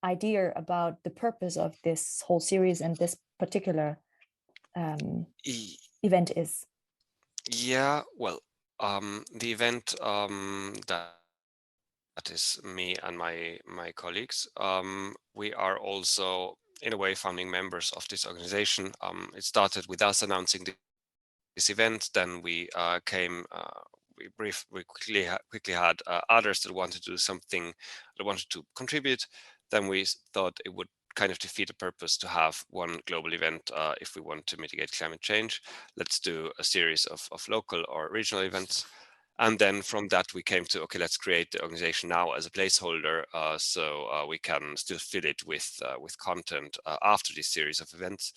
idea about the purpose of this whole series and this particular event is? Yeah, well, the event that is me and my colleagues. We are also, in a way, founding members of this organization. It started with us announcing this event. Then we we quickly had others that wanted to do something, that wanted to contribute. Then we thought it would kind of defeat the purpose to have one global event if we want to mitigate climate change. Let's do a series of local or regional events. And then from that, we came to, okay, let's create the organization now as a placeholder, so we can still fill it with content after this series of events.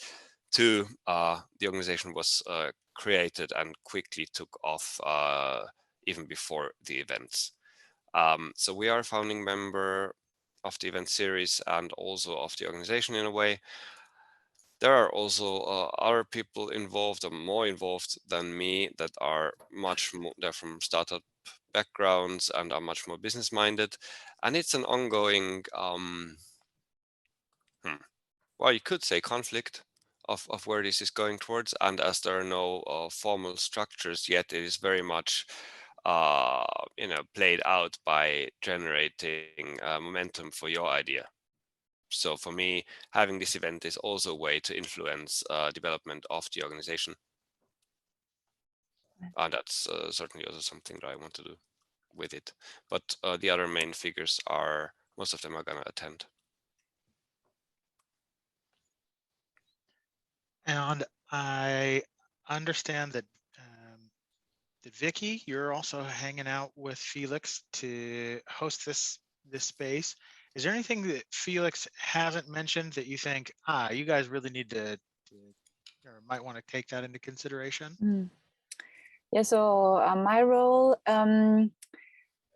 Two, the organization was created and quickly took off even before the events. So we are a founding member of the event series and also of the organization in a way. There are also other people involved, or more involved than me, that are much more, they're from startup backgrounds and are much more business minded. And it's an ongoing, well, you could say conflict of where this is going towards. And as there are no formal structures yet, it is very much played out by generating momentum for your idea. So for me, having this event is also a way to influence development of the organization. And that's certainly also something that I want to do with it. But the other main figures are, most of them are going to attend. And I understand that Vicky, you're also hanging out with Felix to host this space. Is there anything that Felix hasn't mentioned that you think, you guys really need to or might want to take that into consideration? Yeah, so my role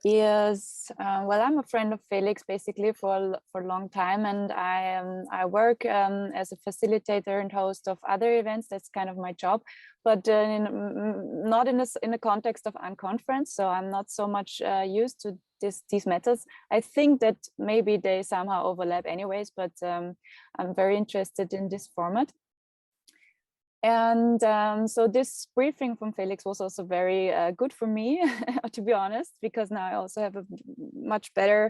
is, well, I'm a friend of Felix basically for a long time, and I work as a facilitator and host of other events. That's kind of my job, but not in the context of unconference. So I'm not so much used to these methods. I think that maybe they somehow overlap anyways, but I'm very interested in this format. And so this briefing from Felix was also very good for me, to be honest, because now I also have a much better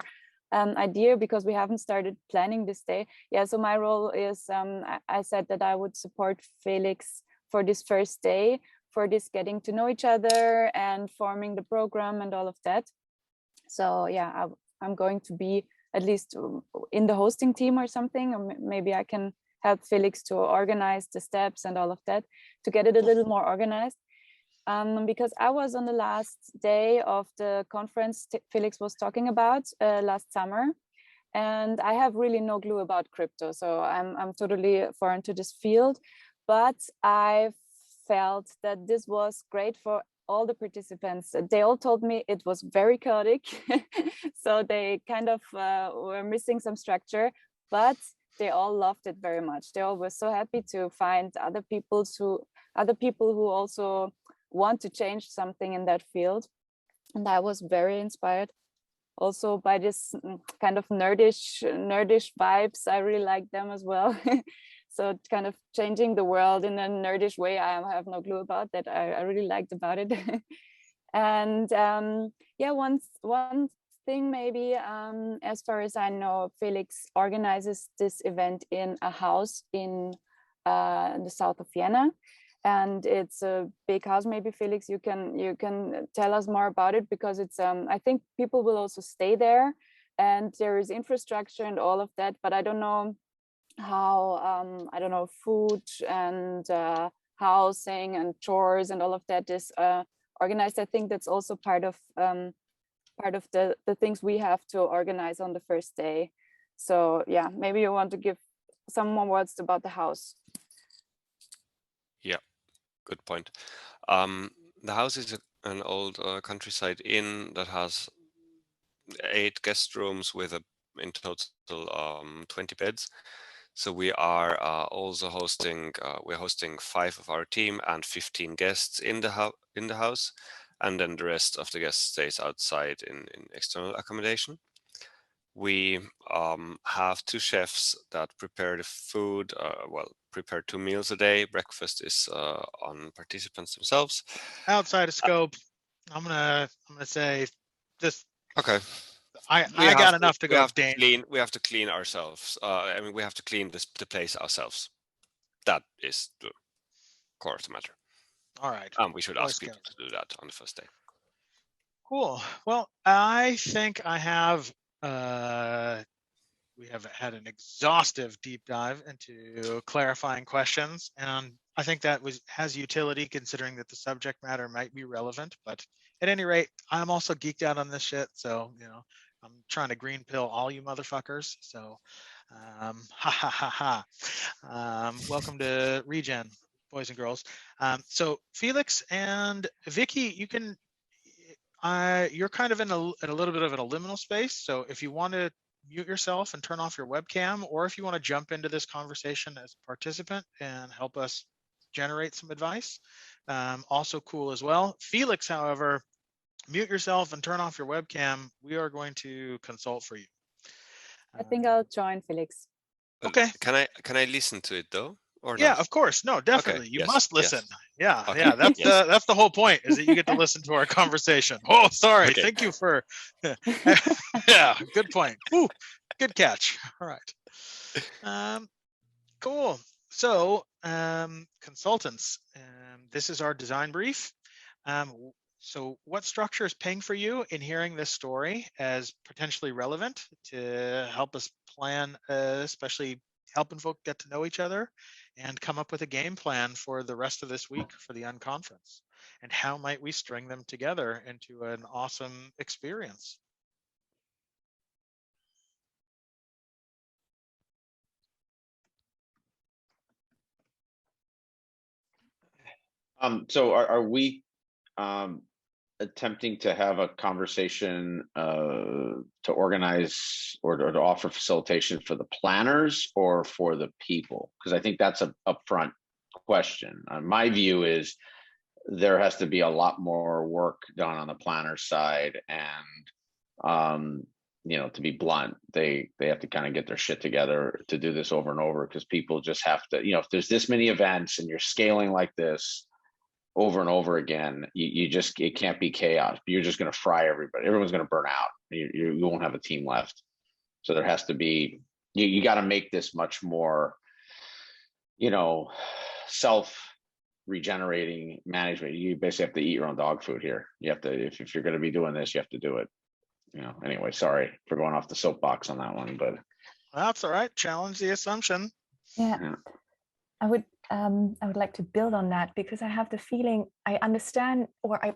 idea, because we haven't started planning this day. Yeah, so my role is, I said that I would support Felix for this first day, for this getting to know each other and forming the program and all of that. So yeah, I'm going to be at least in the hosting team or something, or maybe I can help Felix to organize the steps and all of that, to get it a little more organized. Because I was on the last day of the conference Felix was talking about last summer, and I have really no clue about crypto. So I'm totally foreign to this field, but I felt that this was great for all the participants. They all told me it was very chaotic. So they kind of were missing some structure, but they all loved it very much. They all were so happy to find other people who also want to change something in that field. And I was very inspired also by this kind of nerdish vibes. I really like them as well. So kind of changing the world in a nerdish way, I have no clue about that. I really liked about it. And yeah, one thing maybe, as far as I know, Felix organizes this event in a house in the south of Vienna, and it's a big house. Maybe Felix, you can tell us more about it, because it's I think people will also stay there, and there is infrastructure and all of that, but I don't know how I don't know, food and housing and chores and all of that is organized. I think that's also part of the things we have to organize on the first day. So yeah, maybe you want to give some more words about the house. Yeah, good point. The house is an old countryside inn that has 8 guest rooms with in total 20 beds. So we are also hosting. We're hosting 5 of our team and 15 guests in the house, and then the rest of the guests stays outside in external accommodation. We have 2 chefs that prepare the food. Prepare 2 meals a day. Breakfast is on participants themselves. Outside of scope, I'm gonna say this. Okay. I got enough to go. We have to clean ourselves. I mean, we have to clean the place ourselves. That is the core of the matter. All right. We should ask people to do that on the first day. Cool. Well, I think I have. We have had an exhaustive deep dive into clarifying questions, and I think that has utility considering that the subject matter might be relevant. But at any rate, I'm also geeked out on this shit, so I'm trying to green pill all you motherfuckers. So, ha ha ha ha. Welcome to Regen, boys and girls. So Felix and Vicky, you can. You're kind of in a little bit of an liminal space. So if you want to mute yourself and turn off your webcam, or if you want to jump into this conversation as a participant and help us generate some advice, also cool as well. Felix, however, mute yourself and turn off your webcam. We are going to consult for you. I think I'll join Felix. Okay. Can I listen to it though? Or yeah, not? of course. No, definitely. Okay. You Yes. must listen. Yes. Yeah, Okay. yeah. That's Yes. that's the whole point, is that you get to listen to our conversation. Oh, sorry. Okay. Thank you for. Yeah, good point. Ooh, good catch. All right. Cool. So, consultants. This is our design brief. So, what structure is paying for you in hearing this story as potentially relevant to help us plan, especially helping folk get to know each other and come up with a game plan for the rest of this week for the unconference? And how might we string them together into an awesome experience? So are we attempting to have a conversation to organize or to offer facilitation for the planners or for the people? Because I think that's a upfront question. My view is there has to be a lot more work done on the planner side, and to be blunt, they have to kind of get their shit together to do this over and over, because people just have to, if there's this many events and you're scaling like this over and over again, it can't be chaos. You're just going to fry everybody. Everyone's going to burn out. You won't have a team left. So there has to be, you got to make this much more, self-regenerating management. You basically have to eat your own dog food here. You have to, if you're going to be doing this, you have to do it. Anyway, sorry for going off the soapbox on that one, but that's all right. Challenge the assumption. Yeah. I would like to build on that, because I have the feeling I understand, or I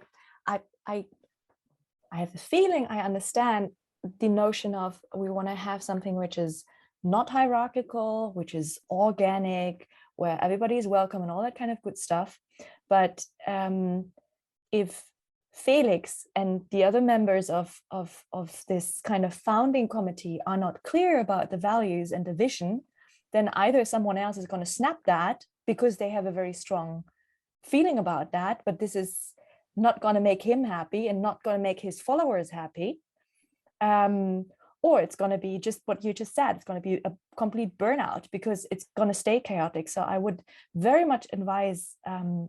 have the feeling I understand the notion of we want to have something which is not hierarchical, which is organic, where everybody is welcome and all that kind of good stuff. But if Felix and the other members of this kind of founding committee are not clear about the values and the vision, then either someone else is going to snap that because they have a very strong feeling about that, but this is not going to make him happy and not going to make his followers happy. Or it's going to be just what you just said. It's going to be a complete burnout because it's going to stay chaotic. So I would very much advise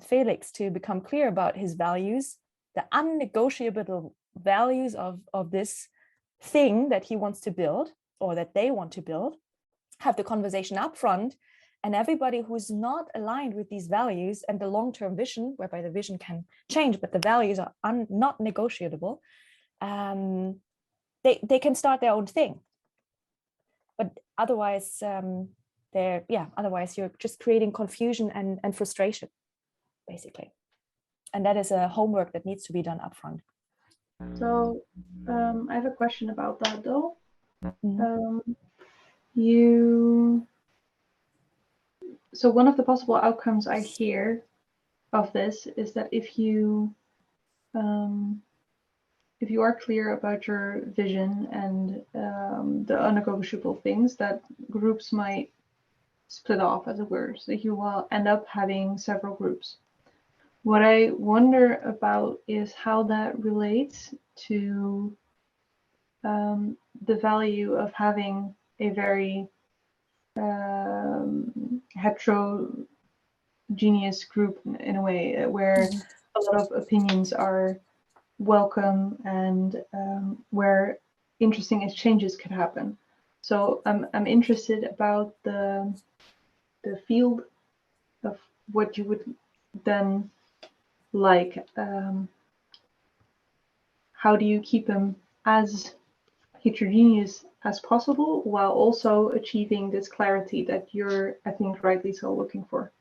Felix to become clear about his values, the unnegotiable values of this thing that he wants to build, or that they want to build. Have the conversation up front, and everybody who's not aligned with these values and the long-term vision, whereby the vision can change, but the values are not negotiable, they can start their own thing. But otherwise, otherwise you're just creating confusion and frustration, basically. And that is a homework that needs to be done up front. So I have a question about that, though. Mm-hmm. So one of the possible outcomes I hear of this is that if you are clear about your vision and the unnegotiable things, that groups might split off, as it were, so you will end up having several groups. What I wonder about is how that relates to the value of having a very heterogeneous group in a way, where a lot of opinions are welcome and where interesting exchanges could happen. So I'm interested about the field of what you would then like. How do you keep them as heterogeneous as possible while also achieving this clarity that you're, I think, rightly so looking for?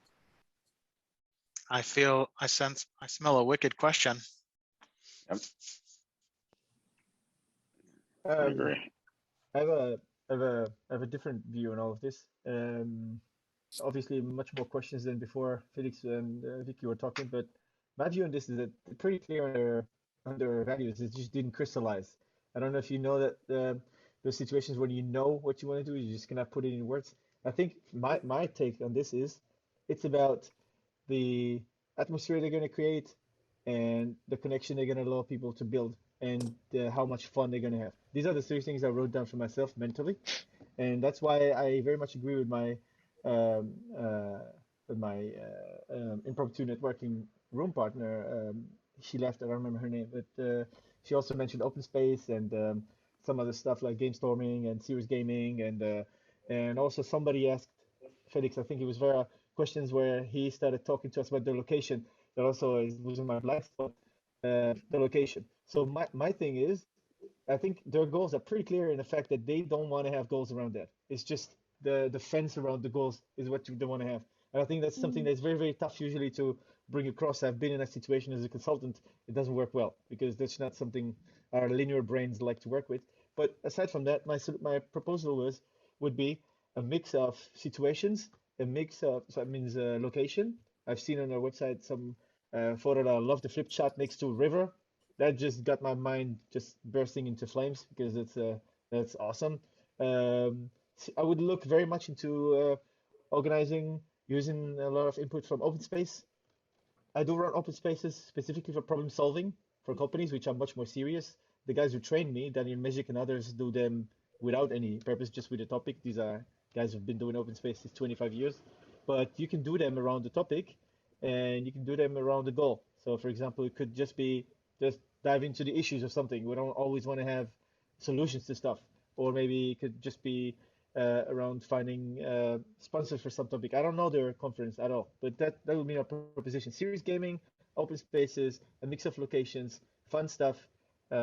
I smell a wicked question. Yep. I I agree. have a different view on all of this. Obviously, much more questions than before Felix and Vicky were talking, but my view on this is that they're pretty clear on their values. It just didn't crystallize. I don't know if you know that those situations when you know what you want to do, you just cannot put it in words. I think my take on this is it's about the atmosphere they're going to create and the connection they're going to allow people to build and how much fun they're going to have. These are the three things I wrote down for myself mentally, and that's why I very much agree with my um, uh, impromptu networking room partner. She left, I don't remember her name, but she also mentioned open space and some other stuff like game storming and serious gaming, and also somebody asked Felix, I think it was Vera, questions where he started talking to us about the location. That also was in my blind spot, the location. So my thing is, I think their goals are pretty clear in the fact that they don't want to have goals around that. It's just the fence around the goals is what they want to have. And I think that's something that's very, very tough usually to bring across. I've been in that situation as a consultant. It doesn't work well because that's not something our linear brains like to work with. But aside from that, my proposal would be a mix of situations, a mix of, so that means location. I've seen on our website some photo that I love, the flip chart next to a river. That just got my mind just bursting into flames because that's awesome. I would look very much into organizing, using a lot of input from open space. I do run open spaces specifically for problem solving for companies, which are much more serious. The guys who train me, Daniel Magic and others, do them without any purpose, just with a topic. These are guys who've been doing open spaces 25 years. But you can do them around the topic and you can do them around the goal. So for example, it could just be just dive into the issues of something. We don't always want to have solutions to stuff. Or maybe it could just be around finding sponsors for some topic. I don't know their conference at all, but that would be our proposition. Serious gaming, open spaces, a mix of locations, fun stuff,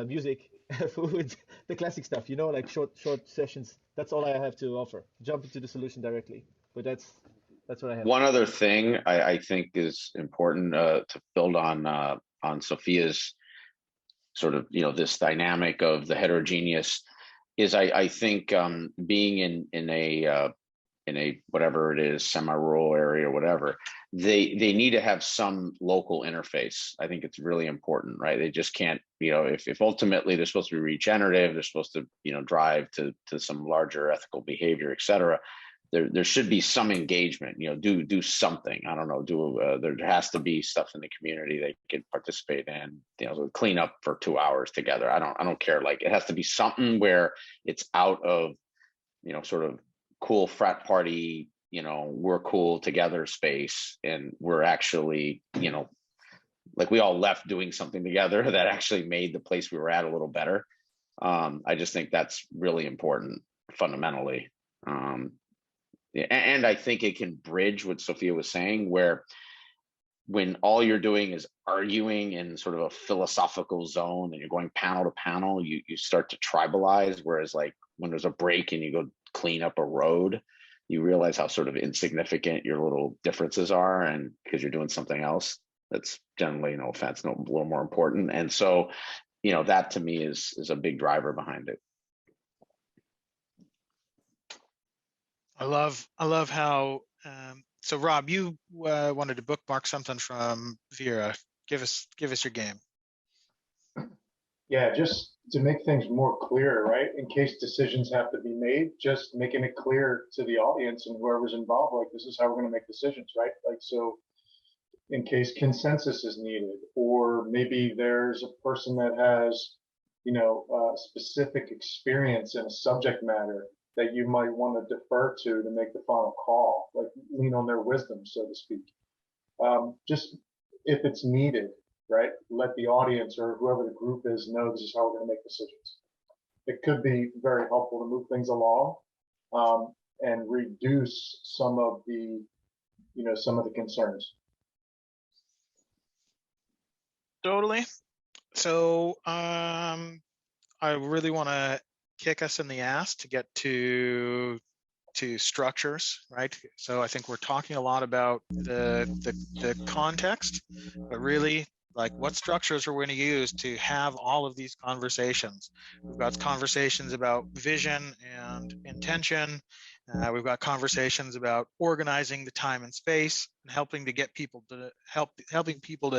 music, food, the classic stuff, you know, like short sessions. That's all I have to offer. Jump into the solution directly. But that's what I have. One other thing I think is important to build on Sophia's sort of, this dynamic of the heterogeneous is I think being in a whatever it is, semi-rural area or whatever, they need to have some local interface. I think it's really important, right? They just can't, if ultimately they're supposed to be regenerative, they're supposed to, drive to some larger ethical behavior, et cetera. There should be some engagement, do something. I don't know, there has to be stuff in the community they can participate in, clean up for 2 hours together. I don't care. Like, it has to be something where it's out of, sort of cool frat party, we're cool together space. And we're actually, like we all left doing something together that actually made the place we were at a little better. I just think that's really important fundamentally. And I think it can bridge what Sophia was saying, where when all you're doing is arguing in sort of a philosophical zone and you're going panel to panel, you start to tribalize. Whereas like when there's a break and you go clean up a road, you realize how sort of insignificant your little differences are. And because you're doing something else that's generally, no offense, a little more important. And so, that to me is a big driver behind it. I love how, so Rob, you wanted to bookmark something from Vera. Give us your game. Yeah, just to make things more clear, right? In case decisions have to be made, just making it clear to the audience and whoever's involved, like, this is how we're going to make decisions, right? Like, so in case consensus is needed, or maybe there's a person that has, specific experience in a subject matter that you might want to defer to make the final call, like lean on their wisdom, so to speak. Just if it's needed, right? Let the audience or whoever the group is know this is how we're going to make decisions. It could be very helpful to move things along and reduce some of the, some of the concerns. Totally. So I really want to kick us in the ass to get to structures, right? So I think we're talking a lot about the context, but really, like, what structures are we going to use to have all of these conversations? We've got conversations about vision and intention. We've got conversations about organizing the time and space and helping people to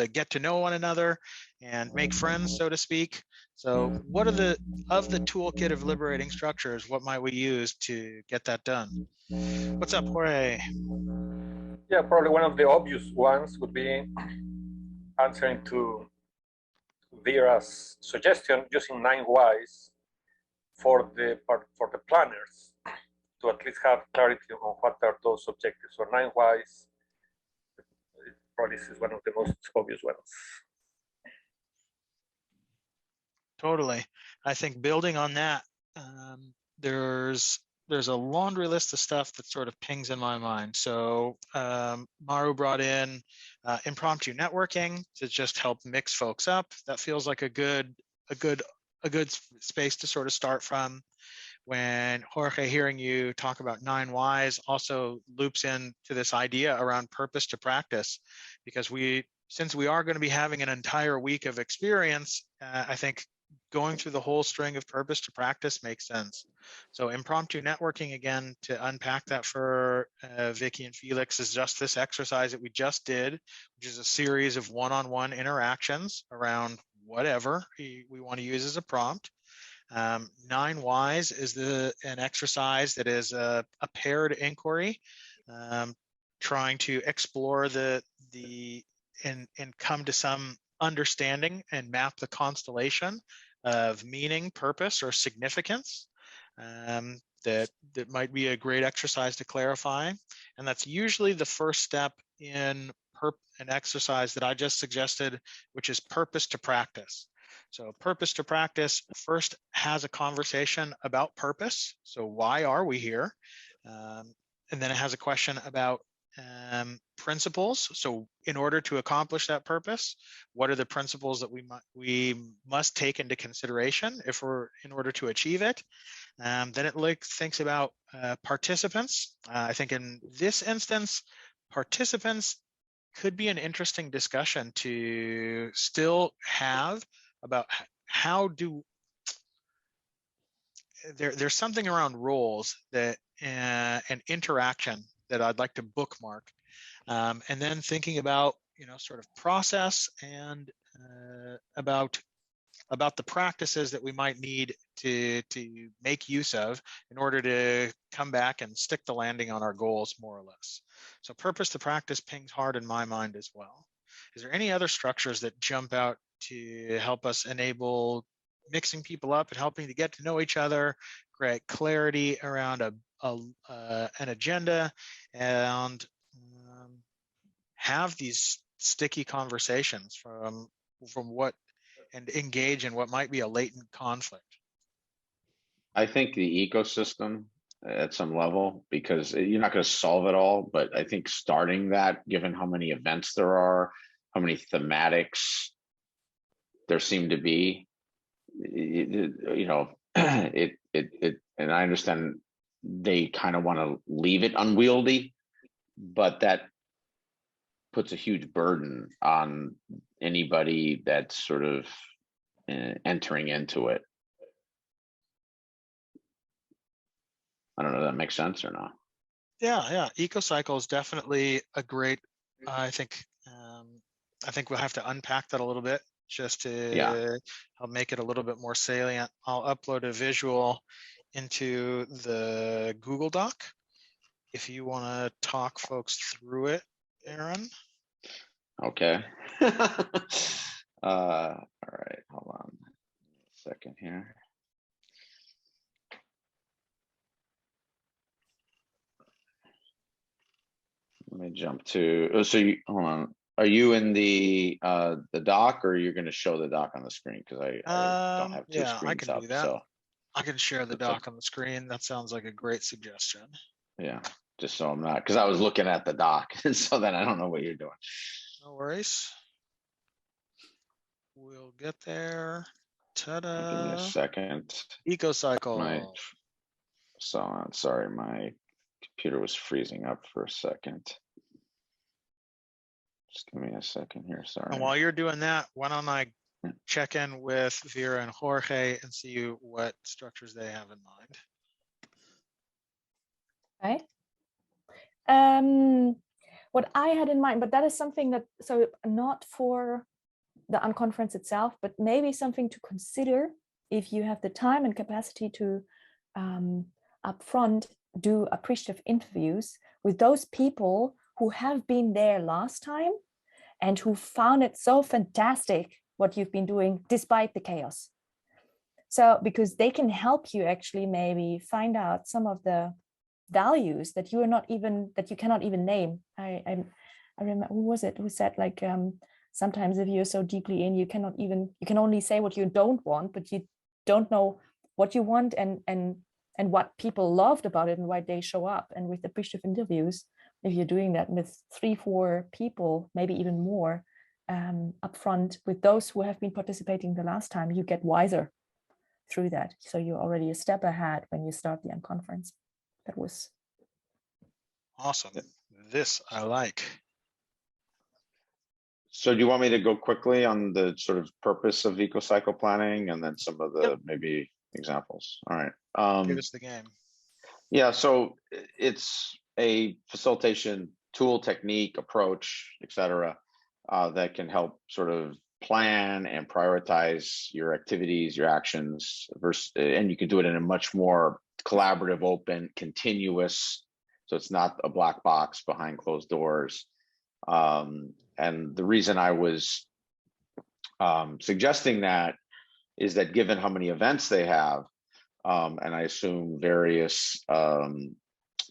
get to know one another and make friends, so to speak. So what are of the toolkit of liberating structures, what might we use to get that done? What's up, Jorge? Yeah, probably one of the obvious ones would be answering to Vera's suggestion, using 9 whys for the planners to at least have clarity on what are those objectives. So 9 whys probably is one of the most obvious ones. Totally. I think building on that, there's a laundry list of stuff that sort of pings in my mind. So Maru brought in impromptu networking to just help mix folks up. That feels like a good space to sort of start from. When Jorge, hearing you talk about 9 whys, also loops into this idea around purpose to practice, because since we are going to be having an entire week of experience, I think going through the whole string of purpose to practice makes sense. So impromptu networking, again, to unpack that for Vicky and Felix, is just this exercise that we just did, which is a series of one-on-one interactions around whatever we want to use as a prompt. 9 whys is an exercise that is a paired inquiry, trying to explore and come to some understanding and map the constellation of meaning, purpose, or significance. That might be a great exercise to clarify. And that's usually the first step in an exercise that I just suggested, which is purpose to practice. So purpose to practice first has a conversation about purpose. So why are we here? And then it has a question about principles. So in order to accomplish that purpose, what are the principles that we must take into consideration in order to achieve it? Then it thinks about participants. I think in this instance, participants could be an interesting discussion to still have about how there's something around roles that and interaction that I'd like to bookmark, and then thinking about sort of process and about the practices that we might need to make use of in order to come back and stick the landing on our goals, more or less. So purpose to practice pings hard in my mind as well. Is there any other structures that jump out to help us enable mixing people up and helping to get to know each other, create clarity around an agenda, and have these sticky conversations from what, and engage in what might be a latent conflict? I think the ecosystem at some level, because you're not going to solve it all, but I think starting that, given how many events there are, how many thematics there seem to be, and I understand they kind of want to leave it unwieldy, but that puts a huge burden on anybody that's sort of entering into it. I don't know if that makes sense or not. Yeah. EcoCycle is definitely a great, I think we'll have to unpack that a little bit. just Yeah. to help make it a little bit more salient. I'll upload a visual into the Google Doc if you want to talk folks through it, Aaron. Okay. All right, hold on a second here. Let me jump to, oh, so you, hold on. Are you in the doc, or you're going to show the doc on the screen? Because I don't have two Yeah, I screens can up. do that. So I can share the it's up. doc on the screen. That sounds like a great suggestion. Yeah, just so I'm not, because I was looking at the doc, so then I don't know what you're doing. No worries. We'll get there. Ta-da. Give me a second. EcoCycle. Sorry, my computer was freezing up for a second. Just give me a second here, sorry. And while you're doing that, why don't I check in with Vera and Jorge and see what structures they have in mind. Okay. What I had in mind, but that is something that, so not for the unconference itself, but maybe something to consider if you have the time and capacity to upfront do appreciative interviews with those people who have been there last time and who found it so fantastic what you've been doing despite the chaos. So because they can help you actually maybe find out some of the values that you are not even, that you cannot even name. I remember, who was it who said, like, sometimes if you're so deeply in, you cannot even, you can only say what you don't want, but you don't know what you want and what people loved about it and why they show up. And with appreciative interviews, if you're doing that with 3-4 people, maybe even more, upfront with those who have been participating the last time, you get wiser through that. So you're already a step ahead when you start the unconference. That was awesome. This I like. So do you want me to go quickly on the sort of purpose of EcoCycle planning and then some of the maybe examples? All right. Give us the game. Yeah, so it's a facilitation tool, technique, approach, etc., that can help sort of plan and prioritize your activities, your actions, and you can do it in a much more collaborative, open, continuous, so it's not a black box behind closed doors. And the reason I was suggesting that is that given how many events they have, and I assume various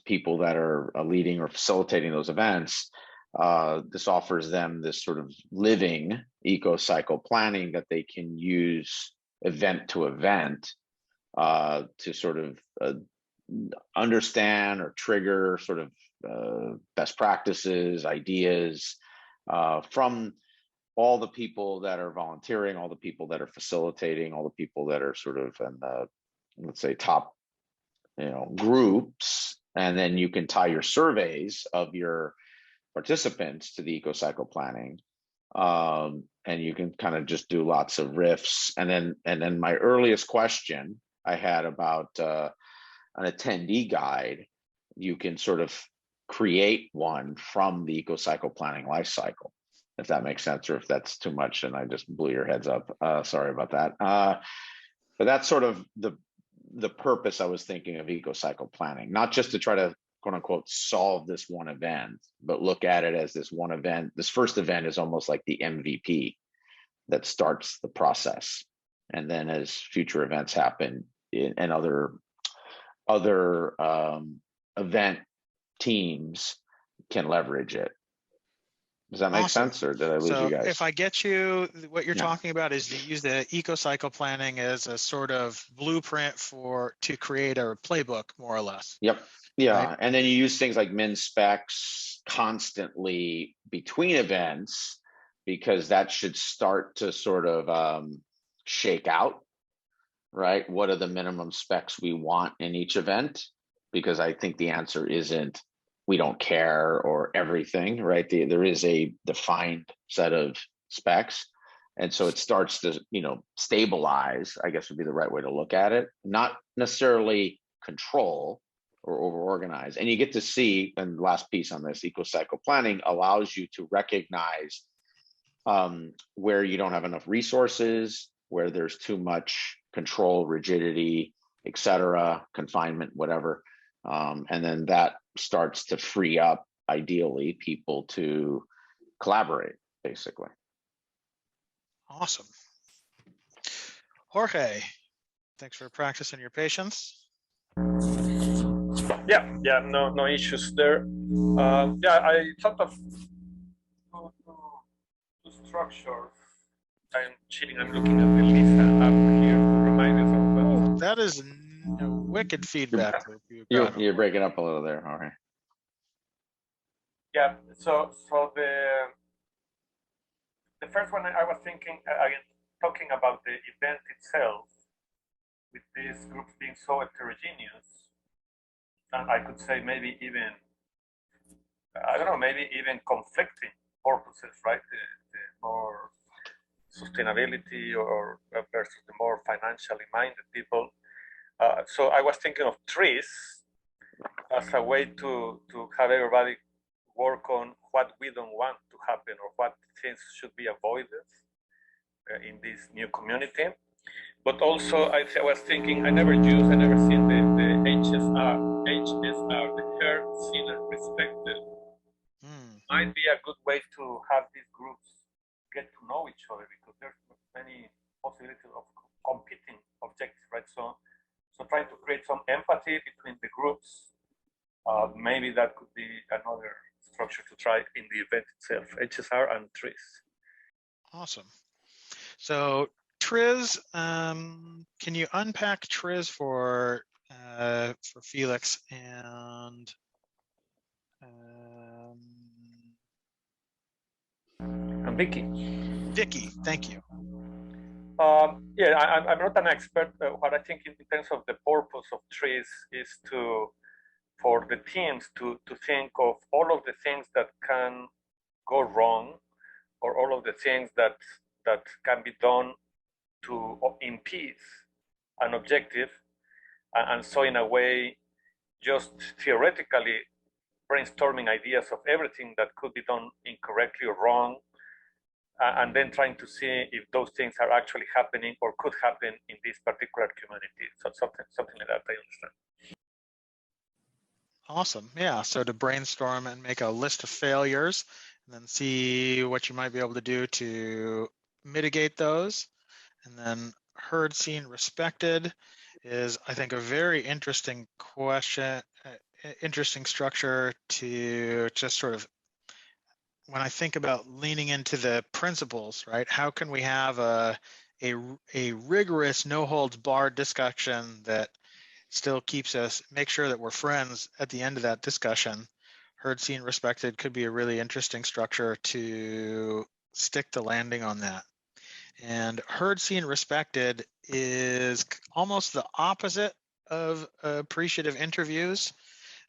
people that are leading or facilitating those events, this offers them this sort of living EcoCycle planning that they can use event to event to sort of understand or trigger sort of best practices, ideas from all the people that are volunteering, all the people that are facilitating, all the people that are sort of in the, let's say, top, groups. And then you can tie your surveys of your participants to the EcoCycle planning. And you can kind of just do lots of riffs. And then my earliest question I had about an attendee guide, you can sort of create one from the EcoCycle planning life cycle, if that makes sense, or if that's too much and I just blew your heads up. Sorry about that. But that's sort of the purpose I was thinking of EcoCycle planning, not just to try to quote unquote solve this one event, but look at it as this one event. This first event is almost like the MVP that starts the process. And then as future events happen and other event teams can leverage it. Does that make sense, or did I lose you guys? If I get you, what you're talking about is to use the EcoCycle planning as a sort of blueprint to create a playbook, more or less. Yep. Yeah. Right? And then you use things like min specs constantly between events, because that should start to sort of shake out, right? What are the minimum specs we want in each event? Because I think the answer isn't we don't care or everything, right? There is a defined set of specs. And so it starts to, stabilize, I guess would be the right way to look at it, not necessarily control or over-organize. And you get to see, and the last piece on this, EcoCycle planning allows you to recognize where you don't have enough resources, where there's too much control, rigidity, etc., confinement, whatever. And then that starts to free up, ideally, people to collaborate, basically. Awesome. Jorge, thanks for practicing your patience. Yeah, no issues there. Yeah, I thought of two structures. I'm cheating. I'm looking at the Lisa app here to remind us of that is a wicked feedback loop. You're breaking up a little there, Jorge. Yeah. So the first one I was thinking again, talking about the event itself, with these groups being so heterogeneous, and I could say maybe even, I don't know, maybe even conflicting purposes, right? The more sustainability or versus the more financially minded people. So I was thinking of TRIZ as a way to have everybody work on what we don't want to happen or what things should be avoided in this new community. But also I was thinking, I never seen the HSR, the heard, seen, and respected. Might be a good way to have these groups get to know each other, because there's many possibilities of competing objectives, right? So trying to create some empathy between the groups, maybe that could be another structure to try in the event itself, HSR and TRIZ. Awesome. So TRIZ, can you unpack TRIZ for Felix and Vicky? Vicky, thank you. Yeah, I'm not an expert. What I think in terms of the purpose of TRIZ is for the teams to think of all of the things that can go wrong, or all of the things that can be done to impede an objective, and so in a way, just theoretically brainstorming ideas of everything that could be done incorrectly or wrong, and then trying to see if those things are actually happening or could happen in this particular community. So something like that, I understand. Awesome. Yeah. So to brainstorm and make a list of failures, and then see what you might be able to do to mitigate those. And then heard, seen, respected is, I think, a very interesting question, interesting structure to just sort of, when I think about leaning into the principles, right? How can we have a rigorous, no holds barred discussion that still keeps us, make sure that we're friends at the end of that discussion? Heard, seen, respected could be a really interesting structure to stick the landing on that. And heard, seen, respected is almost the opposite of appreciative interviews.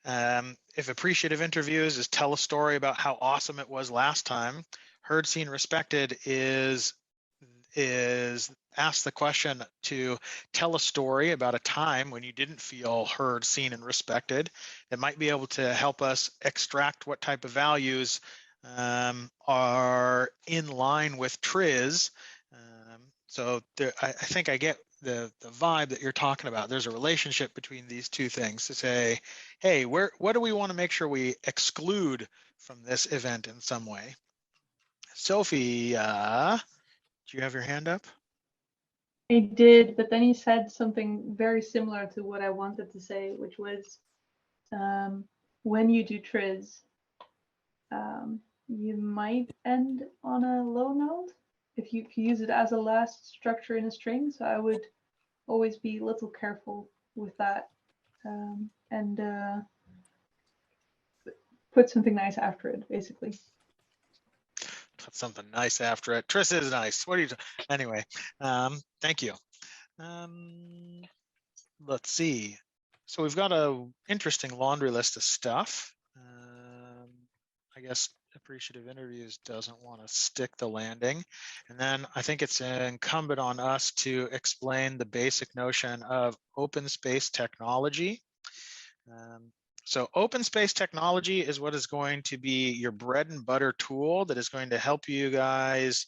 If appreciative interviews is tell a story about how awesome it was last time, heard, seen, respected is ask the question to tell a story about a time when you didn't feel heard, seen, and respected. That might be able to help us extract what type of values are in line with TRIZ. So there, I think I get the vibe that you're talking about. There's a relationship between these two things to say, hey, what do we want to make sure we exclude from this event in some way? Sophie, do you have your hand up? I did, but then he said something very similar to what I wanted to say, which was when you do TRIZ, you might end on a low note if you use it as a last structure in a string. So I would always be a little careful with that, and put something nice after it, basically. Put something nice after it. TRIZ is nice. What are you? Anyway, thank you. Let's see. So we've got an interesting laundry list of stuff. I guess Appreciative Interviews doesn't want to stick the landing. And then I think it's incumbent on us to explain the basic notion of open space technology. So open space technology is what is going to be your bread and butter tool that is going to help you guys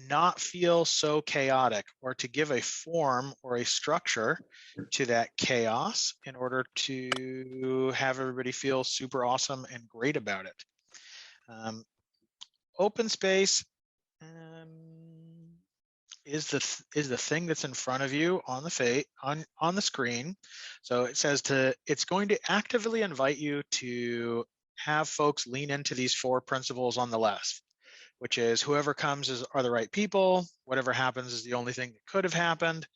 not feel so chaotic, or to give a form or a structure to that chaos in order to have everybody feel super awesome and great about it. Open space is the thing that's in front of you on the screen. So it says it's going to actively invite you to have folks lean into these 4 principles on the left, which is whoever comes are the right people, whatever happens is the only thing that could have happened,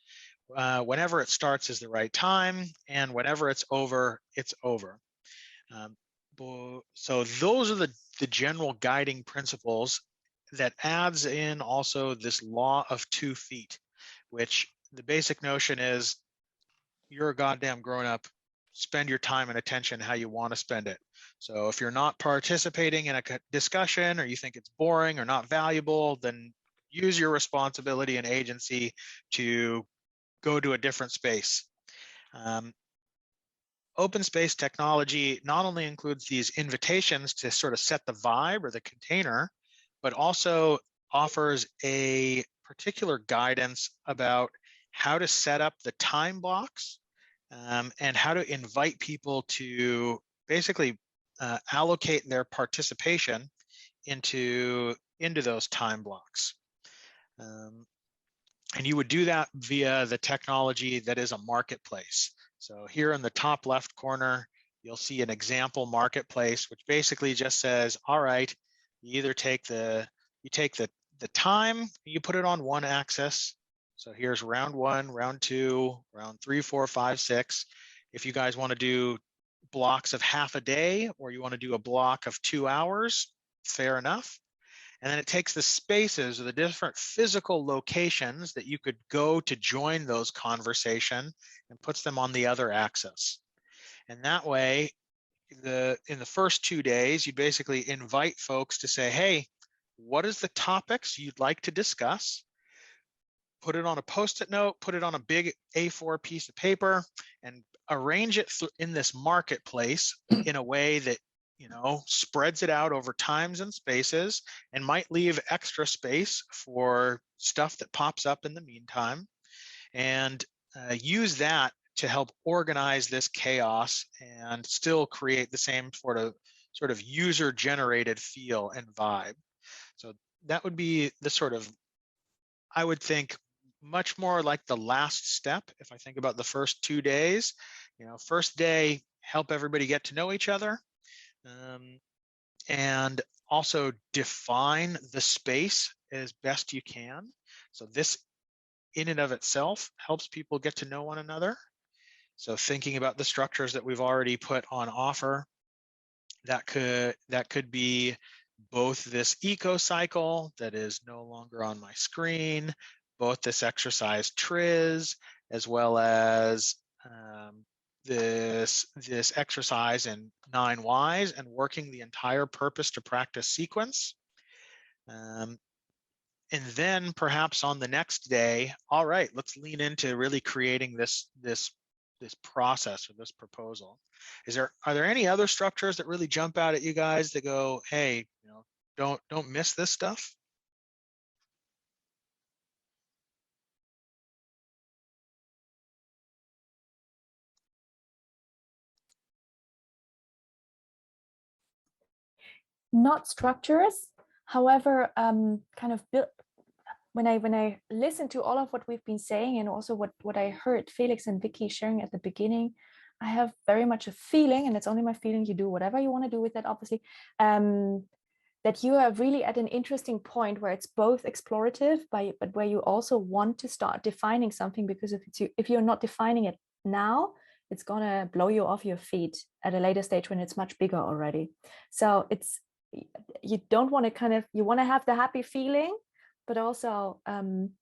whenever it starts is the right time, and whenever it's over, it's over. So those are the general guiding principles. That adds in also this law of 2 feet, which the basic notion is you're a goddamn grown up, spend your time and attention how you want to spend it. So if you're not participating in a discussion, or you think it's boring or not valuable, then use your responsibility and agency to go to a different space. Open space technology not only includes these invitations to sort of set the vibe or the container, but also offers a particular guidance about how to set up the time blocks and how to invite people to basically allocate their participation into those time blocks. And you would do that via the technology that is a marketplace. So here in the top left corner, you'll see an example marketplace, which basically just says, all right, you either take the time, you put it on one axis. So here's round 1, round 2, round 3, 4, 5, 6. If you guys want to do blocks of half a day, or you want to do a block of 2 hours, fair enough. And then it takes the spaces or the different physical locations that you could go to join those conversation and puts them on the other axis. And that way, in the first 2 days, you basically invite folks to say, hey, what is the topics you'd like to discuss? Put it on a Post-it note, put it on a big A4 piece of paper, and arrange it in this marketplace in a way that spreads it out over times and spaces, and might leave extra space for stuff that pops up in the meantime, and use that to help organize this chaos and still create the same sort of user-generated feel and vibe. So that would be the sort of, I would think, much more like the last step. If I think about the first 2 days, first day, help everybody get to know each other. And also define the space as best you can. So this in and of itself helps people get to know one another. So thinking about the structures that we've already put on offer, that could be both this eco cycle that is no longer on my screen, both this exercise TRIZ, as well as this exercise in 9 whys and working the entire purpose to practice sequence. And then perhaps on the next day, all right, let's lean into really creating this process or this proposal. Are there any other structures that really jump out at you guys that go, hey, don't miss this stuff? Not structures, however, kind of built. When I listen to all of what we've been saying, and also what I heard Felix and Vicky sharing at the beginning, I have very much a feeling, and it's only my feeling, you do whatever you want to do with that, obviously, that you are really at an interesting point where it's both explorative, but where you also want to start defining something, because if you're not defining it now, it's gonna blow you off your feet at a later stage when it's much bigger already. So you don't want to you want to have the happy feeling, but also and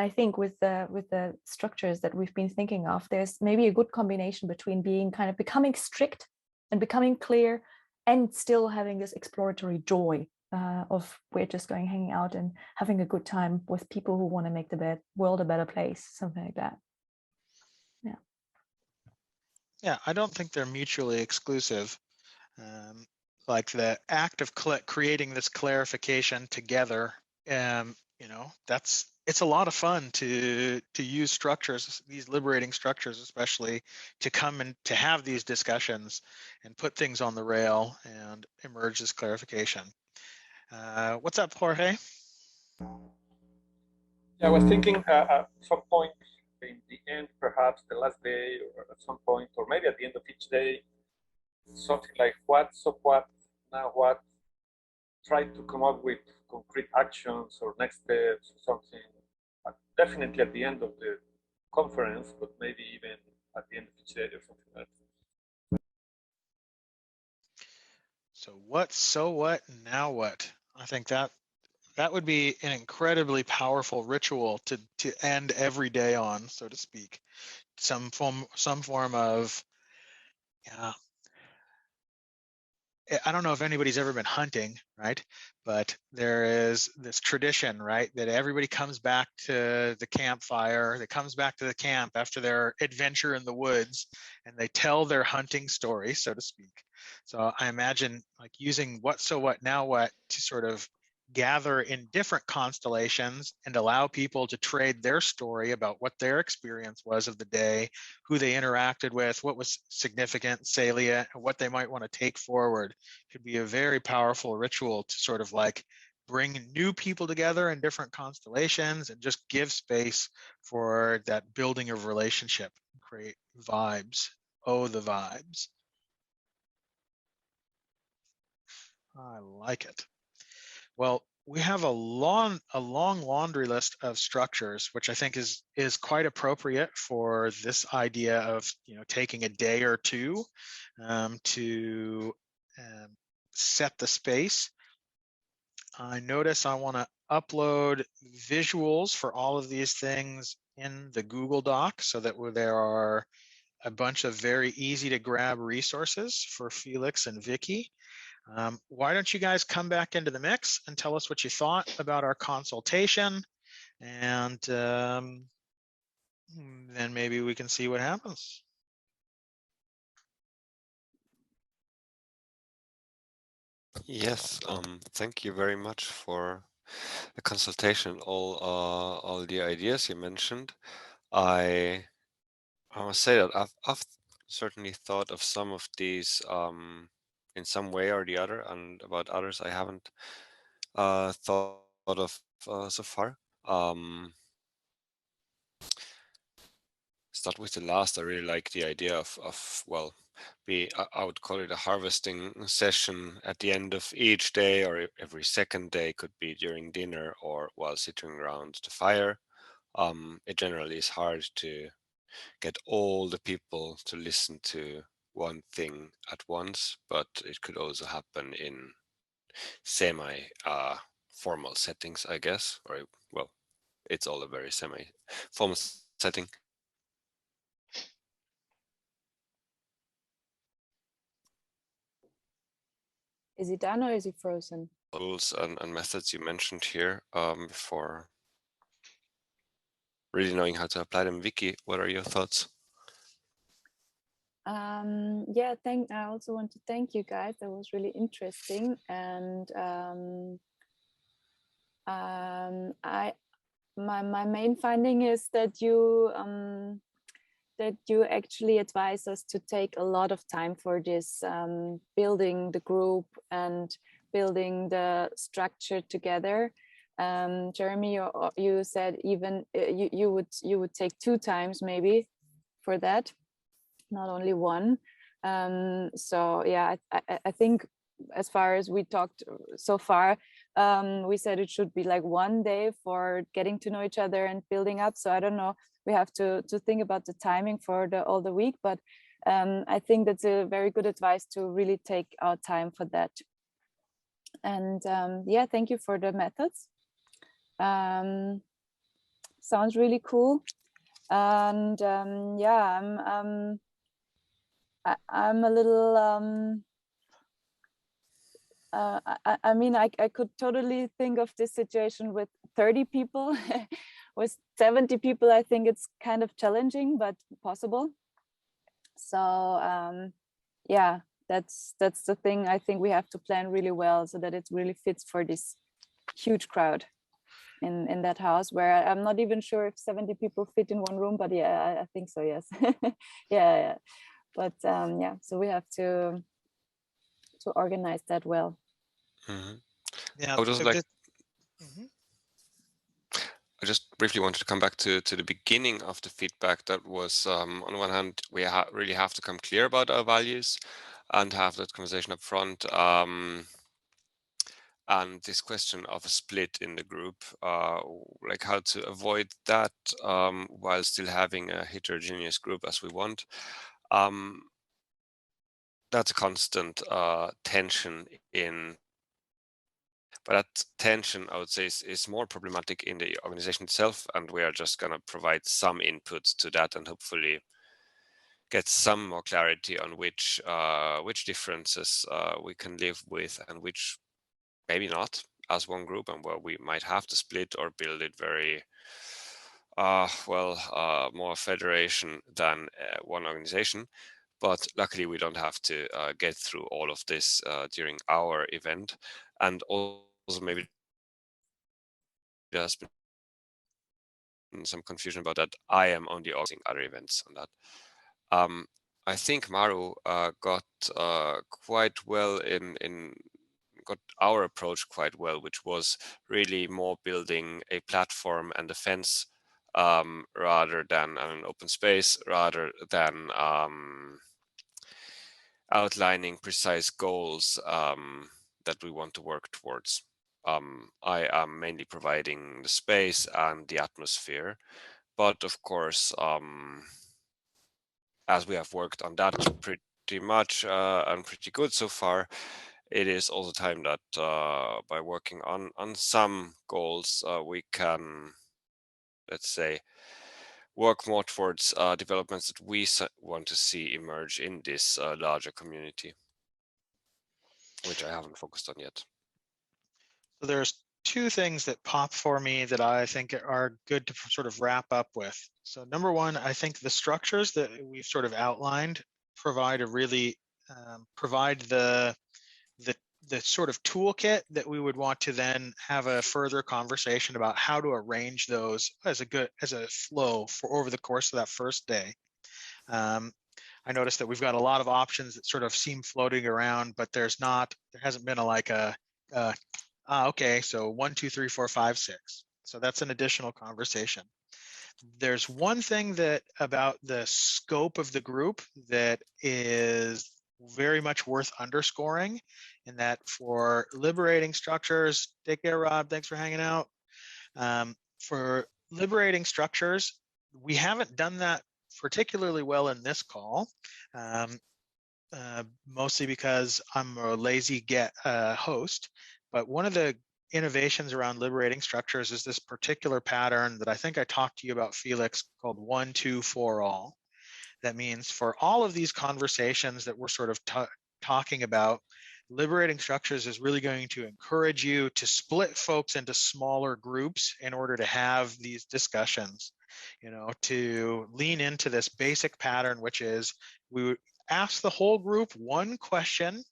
I think with the structures that we've been thinking of, there's maybe a good combination between becoming strict and becoming clear, and still having this exploratory joy of we're just going hanging out and having a good time with people who want to make the world a better place, something like that. Yeah. Yeah, I don't think they're mutually exclusive. Like the act of creating this clarification together, it's a lot of fun to use structures, these liberating structures, especially to come and to have these discussions and put things on the rail and emerge this clarification. What's up, Jorge? Yeah, I was thinking at some point in the end, perhaps the last day, or at some point, or maybe at the end of each day, something like what, so what, now what, try to come up with concrete actions or next steps or something. Definitely at the end of the conference, but maybe even at the end of each day or something like that. So what, now what? I think that would be an incredibly powerful ritual to end every day on, so to speak. Some form of, yeah. I don't know if anybody's ever been hunting, right? But there is this tradition, right, that everybody comes back to the campfire, that comes back to the camp after their adventure in the woods, and they tell their hunting story, so to speak. So I imagine like using what, so what, now what to sort of gather in different constellations and allow people to trade their story about what their experience was of the day, who they interacted with, what was significant, salient, and what they might want to take forward. Could be a very powerful ritual to sort of like bring new people together in different constellations and just give space for that building of relationship, create vibes. Oh, the vibes. I like it. Well, we have a long laundry list of structures, which I think is quite appropriate for this idea of taking a day or two to set the space. I notice I want to upload visuals for all of these things in the Google Doc so that there are a bunch of very easy to grab resources for Felix and Vicky. Why don't you guys come back into the mix and tell us what you thought about our consultation, and then maybe we can see what happens. Yes, thank you very much for the consultation, all the ideas you mentioned. I must say that I've certainly thought of some of these in some way or the other, and about others I haven't thought of so far. Start with the last. I really like the idea of well, I would call it a harvesting session at the end of each day, or every second day, could be during dinner or while sitting around the fire. It generally is hard to get all the people to listen to one thing at once, but it could also happen in semi formal settings, I guess, or well, it's all a very semi formal setting. Is he done or is he frozen? Tools and methods you mentioned here before really knowing how to apply them. Vicky, what are your thoughts? Yeah, I also want to thank you guys. That was really interesting, and my main finding is that you actually advise us to take a lot of time for this, building the group and building the structure together. Jeremy, you said even you would take 2 times maybe for that, not only one. So yeah, I think as far as we talked so far, we said it should be like 1 day for getting to know each other and building up. So I don't know, we have to think about the timing for all the week, but I think that's a very good advice to really take our time for that. And yeah, thank you for the methods. Sounds really cool. And yeah, I'm a little I mean, I could totally think of this situation with 30 people. With 70 people, I think it's kind of challenging, but possible. So yeah, that's the thing. I think we have to plan really well so that it really fits for this huge crowd in that house, where I'm not even sure if 70 people fit in one room, but yeah, I think so, yes. Yeah. But yeah, so we have to organize that well. Mm-hmm. Yeah. I would also So like, Mhm. I just briefly wanted to come back to the beginning of the feedback. That was, on one hand, we really have to come clear about our values and have that conversation up front. And this question of a split in the group, like how to avoid that while still having a heterogeneous group as we want. That's a constant tension in. But that tension, I would say, is more problematic in the organization itself, and we are just going to provide some inputs to that and hopefully get some more clarity on which differences we can live with and which maybe not as one group, and where we might have to split or build it very more federation than one organization. But luckily we don't have to get through all of this during our event. And also maybe there's been some confusion about that. I am only organizing other events on that. I think Maru got quite well got our approach quite well, which was really more building a platform and a fence rather than an open space, rather than outlining precise goals that we want to work towards. I am mainly providing the space and the atmosphere, but of course, as we have worked on that pretty much and pretty good so far, it is also time that by working on some goals, we can, let's say, work more towards developments that we want to see emerge in this larger community, which I haven't focused on yet. So there's two things that pop for me that I think are good to sort of wrap up with. So number one, I think the structures that we've sort of outlined provide a really provide the sort of toolkit that we would want to then have a further conversation about how to arrange those as a flow for over the course of that first day. I noticed that we've got a lot of options that sort of seem floating around, but there hasn't been okay, so 1, 2, 3, 4, 5, 6. So that's an additional conversation. There's one thing about the scope of the group that is very much worth underscoring, and that for liberating structures, take care, Rob, thanks for hanging out. For liberating structures, we haven't done that particularly well in this call, mostly because I'm a lazy host. But one of the innovations around liberating structures is this particular pattern that I think I talked to you about, Felix, called 1, 2, 4 all. That means for all of these conversations that we're sort of talking about, liberating structures is really going to encourage you to split folks into smaller groups in order to have these discussions, to lean into this basic pattern, which is we would ask the whole group one question,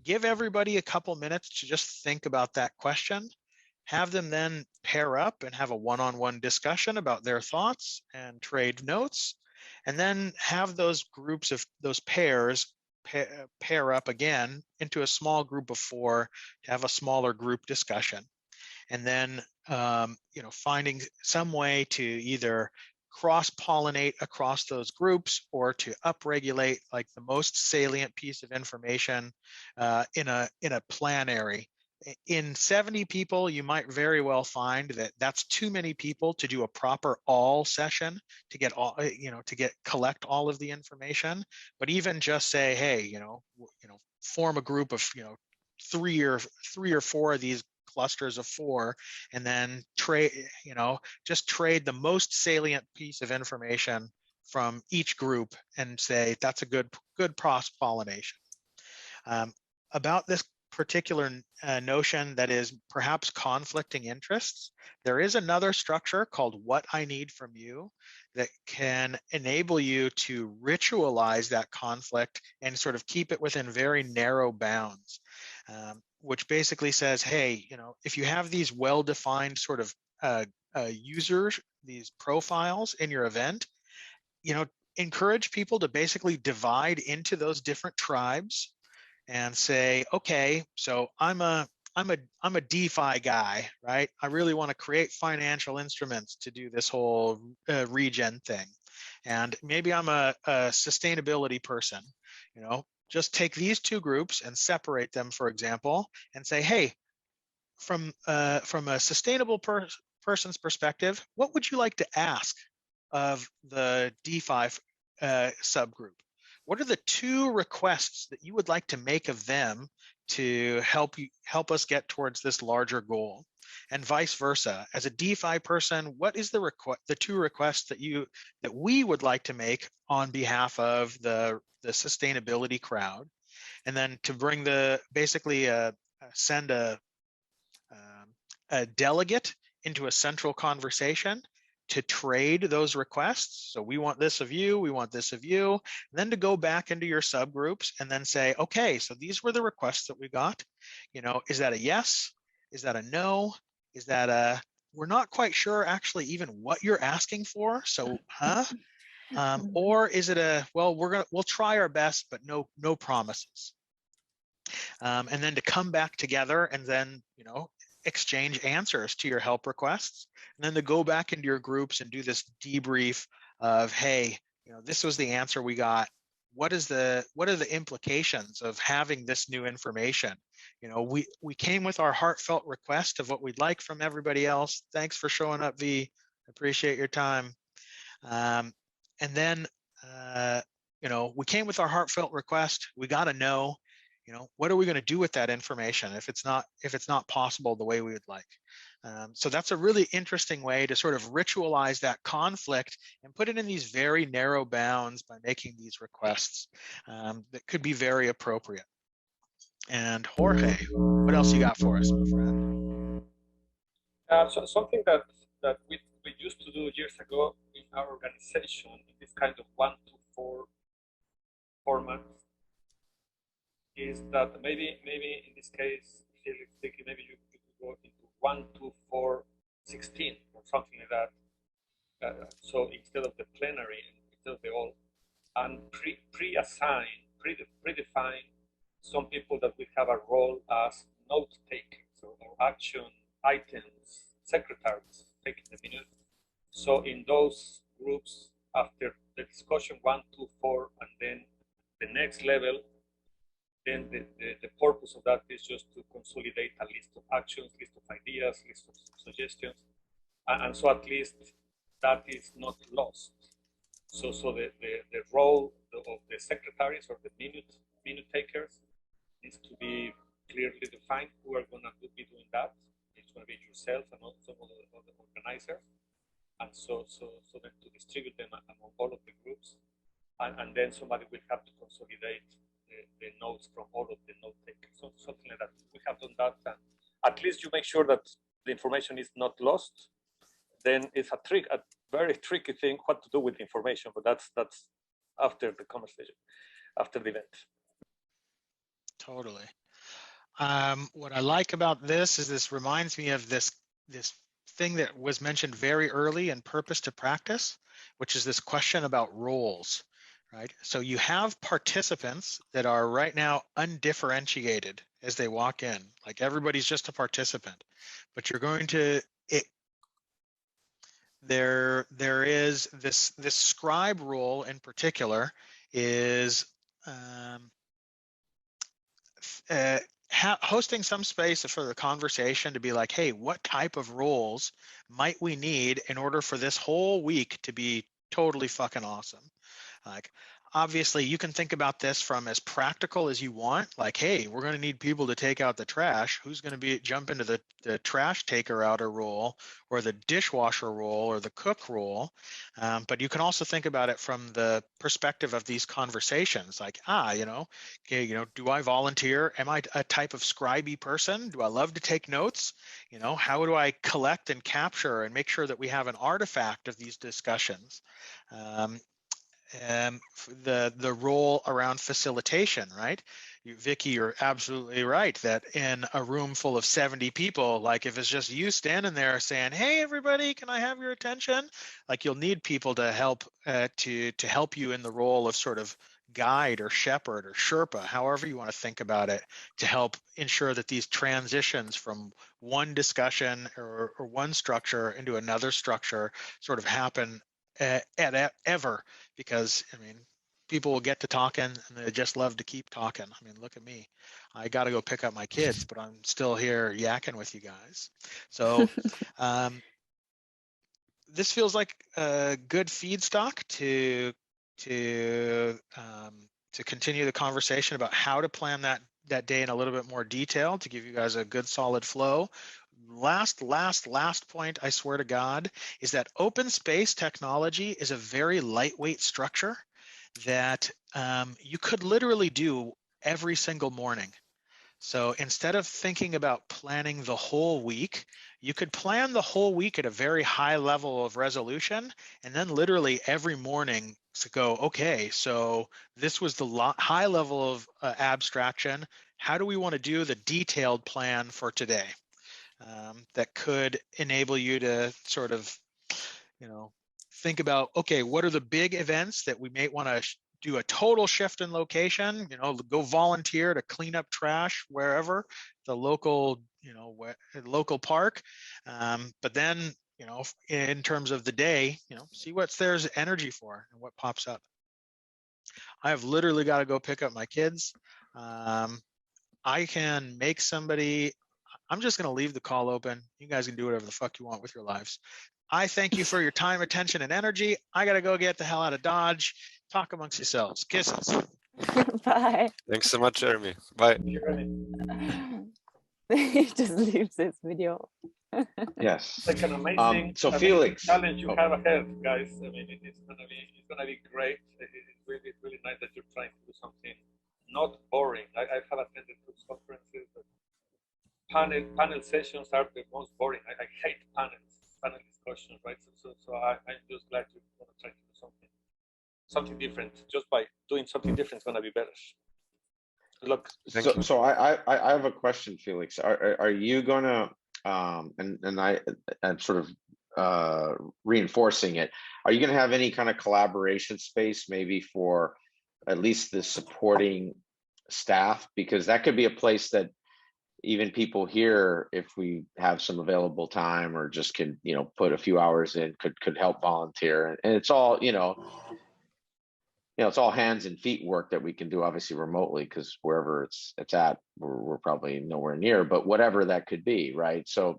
give everybody a couple minutes to just think about that question, have them then pair up and have a one-on-one discussion about their thoughts and trade notes, and then have those groups of those pairs pair up again into a small group of 4 to have a smaller group discussion. And then, finding some way to either cross-pollinate across those groups or to upregulate like the most salient piece of information in a plenary. In 70 people, you might very well find that that's too many people to do a proper all session to get all, collect all of the information. But even just say, hey, form a group of, 3 or 4 of these clusters of 4, and then just trade the most salient piece of information from each group and say that's a good cross-pollination. About this particular notion that is perhaps conflicting interests, there is another structure called What I Need From You that can enable you to ritualize that conflict and sort of keep it within very narrow bounds, which basically says, hey, if you have these well-defined sort of users, these profiles in your event, encourage people to basically divide into those different tribes and say, okay, so I'm a DeFi guy, right? I really want to create financial instruments to do this whole regen thing. And maybe I'm a sustainability person, just take these two groups and separate them, for example, and say, hey, from a sustainable person's perspective, what would you like to ask of the DeFi subgroup? What are the 2 requests that you would like to make of them to help us get towards this larger goal? And vice versa. As a DeFi person, what is the 2 requests that we would like to make on behalf of the sustainability crowd? And then to bring basically send a delegate into a central conversation to trade those requests. So we want this of you, we want this of you, and then to go back into your subgroups and then say, okay, so these were the requests that we got. Is that a yes? Is that a no? Is that a, we're not quite sure actually even what you're asking for. So, or is it a, well, we'll try our best, but no promises. And then to come back together and then, exchange answers to your help requests, and then to go back into your groups and do this debrief of, hey, this was the answer we got. What are the implications of having this new information? We came with our heartfelt request of what we'd like from everybody else. Thanks for showing up, V. Appreciate your time. And then, we came with our heartfelt request. We got to know, what are we going to do with that information if it's not possible the way we would like? So that's a really interesting way to sort of ritualize that conflict and put it in these very narrow bounds by making these requests that could be very appropriate. And Jorge, what else you got for us, my friend? So something that we used to do years ago in our organization in this kind of 1 to 4 format is that maybe in this case, thinking maybe you could go into 1 to 4, 16 or something like that. So instead of the plenary, instead of the all, and predefine some people that will have a role as note takers or action items, secretaries taking the minutes. So in those groups, after the discussion 1, 2, 4, and then the next level, then the purpose of that is just to consolidate a list of actions, list of ideas, list of suggestions, and so at least that is not lost. So the role of the secretaries or the minute takers needs to be clearly defined. Who are going to be doing that? It's going to be yourself and also some of the organizers, and so then to distribute them among all of the groups, and then somebody will have to consolidate the notes from all of the note takers, so something like that. We have done that, and at least you make sure that the information is not lost. Then it's a very tricky thing what to do with the information, but that's after the conversation, after the event. Totally. What I like about this is this reminds me of this thing that was mentioned very early in Purpose to Practice, which is this question about roles. Right. So you have participants that are right now undifferentiated as they walk in, like everybody's just a participant, but you're going to, there is this scribe role in particular is hosting some space for the conversation to be like, hey, what type of roles might we need in order for this whole week to be totally fucking awesome? Like, Obviously, you can think about this from as practical as you want. Like, hey, we're going to need people to take out the trash. Who's going to jump into the trash taker outer role, or the dishwasher role, or the cook role? But you can also think about it from the perspective of these conversations. Like, okay, do I volunteer? Am I a type of scribey person? Do I love to take notes? How do I collect and capture and make sure that we have an artifact of these discussions? The role around facilitation, right? Vicky, you're absolutely right that in a room full of 70 people, like if it's just you standing there saying, hey, everybody, can I have your attention? Like you'll need people to help to help you in the role of sort of guide or shepherd or Sherpa, however you want to think about it, to help ensure that these transitions from one discussion or one structure into another structure sort of happen ever, because I mean, people will get to talking and they just love to keep talking. I mean, look at me. I got to go pick up my kids, but I'm still here yakking with you guys. So this feels like a good feedstock to continue the conversation about how to plan that day in a little bit more detail to give you guys a good solid flow. Last point, I swear to God, is that open space technology is a very lightweight structure that you could literally do every single morning. So instead of thinking about planning the whole week, you could plan the whole week at a very high level of resolution, and then literally every morning to go, okay, so this was the high level of abstraction. How do we want to do the detailed plan for today? That could enable you to sort of, think about, okay, what are the big events that we may want to do a total shift in location, go volunteer to clean up trash wherever, the local, local park. But then, in terms of the day, see what there's energy for and what pops up. I have literally got to go pick up my kids. I can make somebody, I'm just going to leave the call open. You guys can do whatever the fuck you want with your lives. I thank you for your time, attention, and energy. I got to go get the hell out of Dodge. Talk amongst yourselves. Kisses. Bye. Thanks so much, Jeremy. Bye. He just leaves this video. Yes. Like an amazing, So amazing Felix, challenge you have ahead, guys. I mean, it's gonna be great. It's really nice that you're trying to do something not boring. I have attended those conferences, but panel sessions are the most boring. I hate panel discussions, right? So I'm just glad you're gonna try to do something different. Just by doing something different is gonna be better. Good luck. So I have a question, Felix. Are you gonna and I'm sort of reinforcing it. Are you gonna have any kind of collaboration space maybe for at least the supporting staff? Because that could be a place that even people here, if we have some available time or just can, put a few hours in, could help volunteer. And it's all, it's all hands and feet work that we can do obviously remotely, because wherever it's at, we're probably nowhere near, but whatever that could be, right? So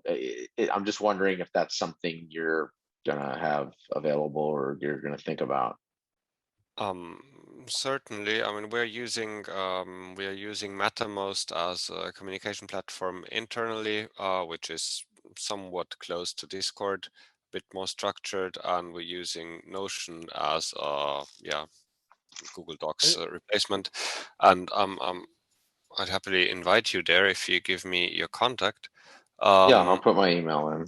I'm just wondering if that's something you're gonna have available or you're gonna think about. Certainly. I mean, we're using Mattermost as a communication platform internally, which is somewhat close to Discord, a bit more structured, and we're using Notion as Google Docs replacement. And I'd happily invite you there if you give me your contact. Yeah, I'll put my email in.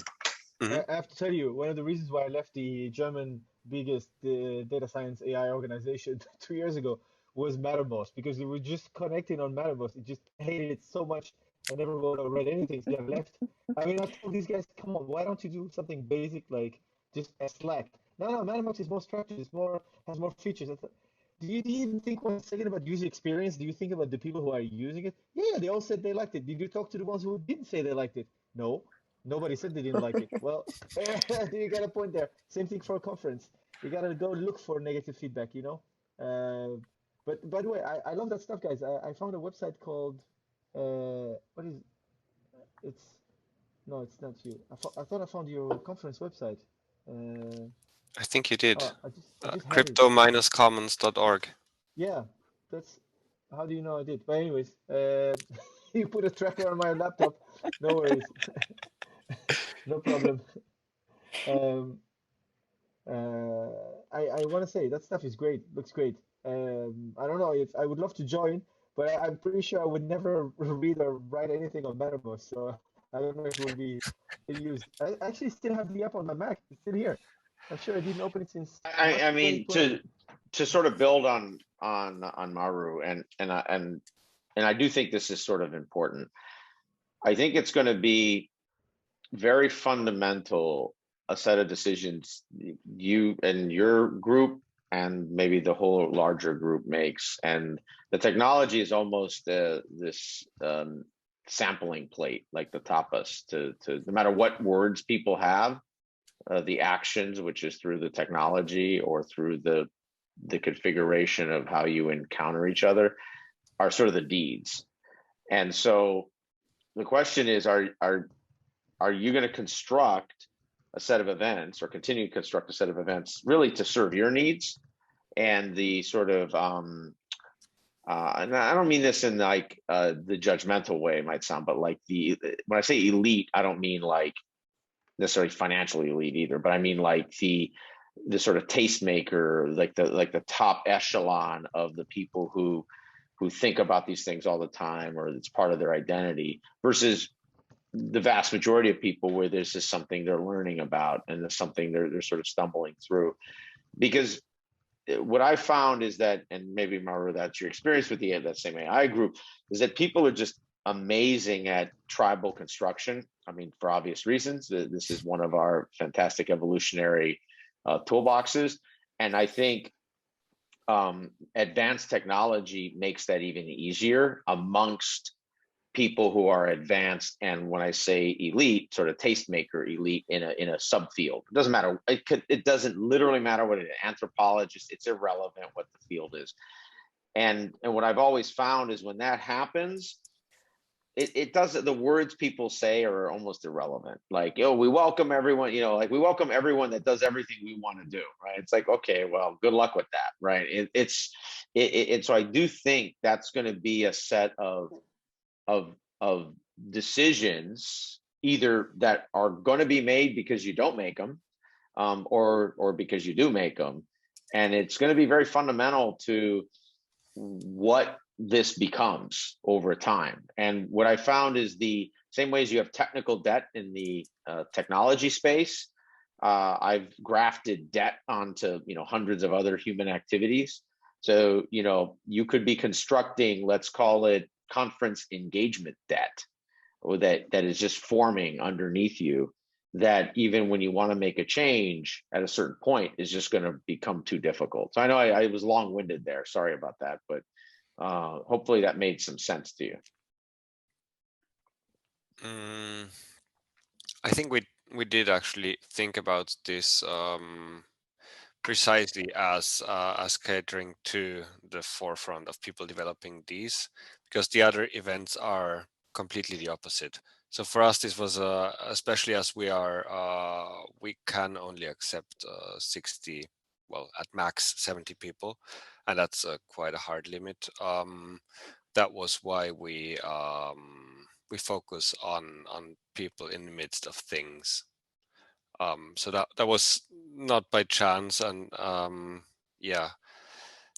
I have to tell you, one of the reasons why I left the German biggest data science AI organization 2 years ago was Mattermost, because we were just connecting on Mattermost. I just hated it so much. I never wrote or read anything, so I left. I mean, I told these guys, come on, why don't you do something basic like just a Slack? No, Mattermost is more structured. Has more features. Do you even think 1 second about user experience? Do you think about the people who are using it? Yeah, they all said they liked it. Did you talk to the ones who didn't say they liked it? No. Nobody said they didn't like it. Well, you got a point there. Same thing for a conference. You got to go look for negative feedback, But by the way, I love that stuff, guys. I found a website called, what is it? No, it's not you. I thought I found your conference website. I think you did. Oh, I just had it. Crypto-commons.org. Yeah, that's how do you know I did? But anyways, you put a tracker on my laptop. No worries, no problem. Um, I want to say that stuff is great. Looks great. I don't know if I would love to join, but I'm pretty sure I would never read or write anything on Mattermost. So I don't know if it will be used. I actually still have the app on my Mac. It's still here. I'm sure I didn't open it since March I mean, 2020. to sort of build on Maru, and I do think this is sort of important. I think it's going to be very fundamental, a set of decisions you and your group and maybe the whole larger group makes. And the technology is almost this sampling plate, like the tapas, to no matter what words people have, the actions, which is through the technology or through the configuration of how you encounter each other, are sort of the deeds. And so the question is, are you going to construct a set of events or continue to construct a set of events really to serve your needs and the sort of and I don't mean this in like the judgmental way it might sound, but like when I say elite, I don't mean like necessarily financially elite either, but I mean like the sort of tastemaker, like the top echelon of the people who think about these things all the time, or it's part of their identity, versus the vast majority of people where this is something they're learning about and it's something they're sort of stumbling through. Because what I found is that, and maybe Maru, that's your experience with that same AI group, is that people are just amazing at tribal construction. I mean, for obvious reasons, this is one of our fantastic evolutionary toolboxes. And I think advanced technology makes that even easier amongst people who are advanced, and when I say elite, sort of tastemaker elite in a subfield. It doesn't matter. It doesn't literally matter what an anthropologist. It's irrelevant what the field is. And what I've always found is when that happens, it doesn't. The words people say are almost irrelevant. Like, oh, we welcome everyone. Like we welcome everyone that does everything we want to do. Right? It's like, okay, well, good luck with that. Right? So I do think that's going to be a set of decisions, either that are going to be made because you don't make them, or because you do make them, and it's going to be very fundamental to what this becomes over time. And what I found is the same ways you have technical debt in the technology space. I've grafted debt onto hundreds of other human activities. So you could be constructing, let's call it, conference engagement debt, or that is just forming underneath you, that even when you want to make a change at a certain point is just going to become too difficult. So I know I was long-winded there. Sorry about that, but hopefully that made some sense to you. I think we did actually think about this precisely as catering to the forefront of people developing these, because the other events are completely the opposite. So for us, this was especially as we can only accept 60, well, at max 70 people, and that's quite a hard limit. That was why we focus on people in the midst of things. So that was not by chance, and yeah,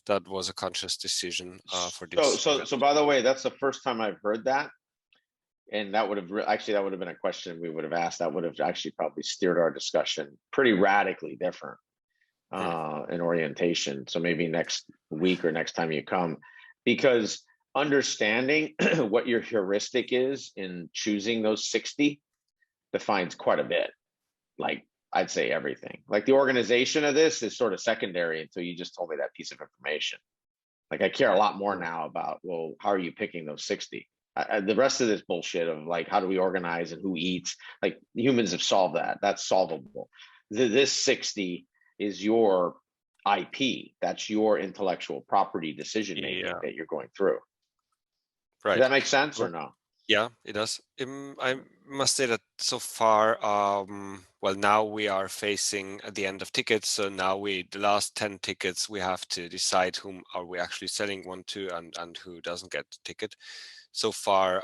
that was a conscious decision for this. So by the way, that's the first time I've heard that, and that would have been a question we would have asked. That would have actually probably steered our discussion pretty radically different in orientation. So maybe next week or next time you come, because understanding what your heuristic is in choosing those 60 defines quite a bit. Like, I'd say everything. Like, the organization of this is sort of secondary until you just told me that piece of information. Like, I care a lot more now about, well, how are you picking those 60? The rest of this bullshit of like, how do we organize and who eats? Like, humans have solved that. That's solvable. This 60 is your IP. That's your intellectual property decision making that you're going through. Right. Does that make sense or no? Yeah, it does. must say that so far, well, now we are facing at the end of tickets. So now the last 10 tickets, we have to decide whom are we actually selling one to and who doesn't get the ticket. So far,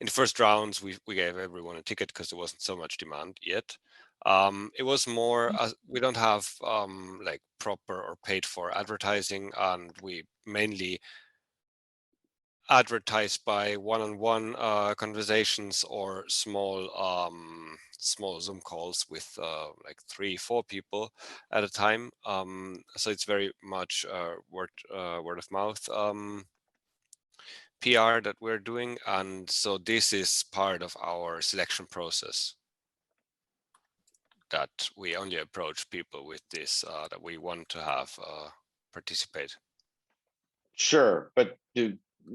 in the first rounds, we gave everyone a ticket because there wasn't so much demand yet. It was more, we don't have like proper or paid for advertising, and we mainly advertise by one-on-one conversations or small Zoom calls with like 3-4 people at a time. So it's very much word of mouth PR that we're doing, and so this is part of our selection process, that we only approach people with this that we want to have participate. Sure, but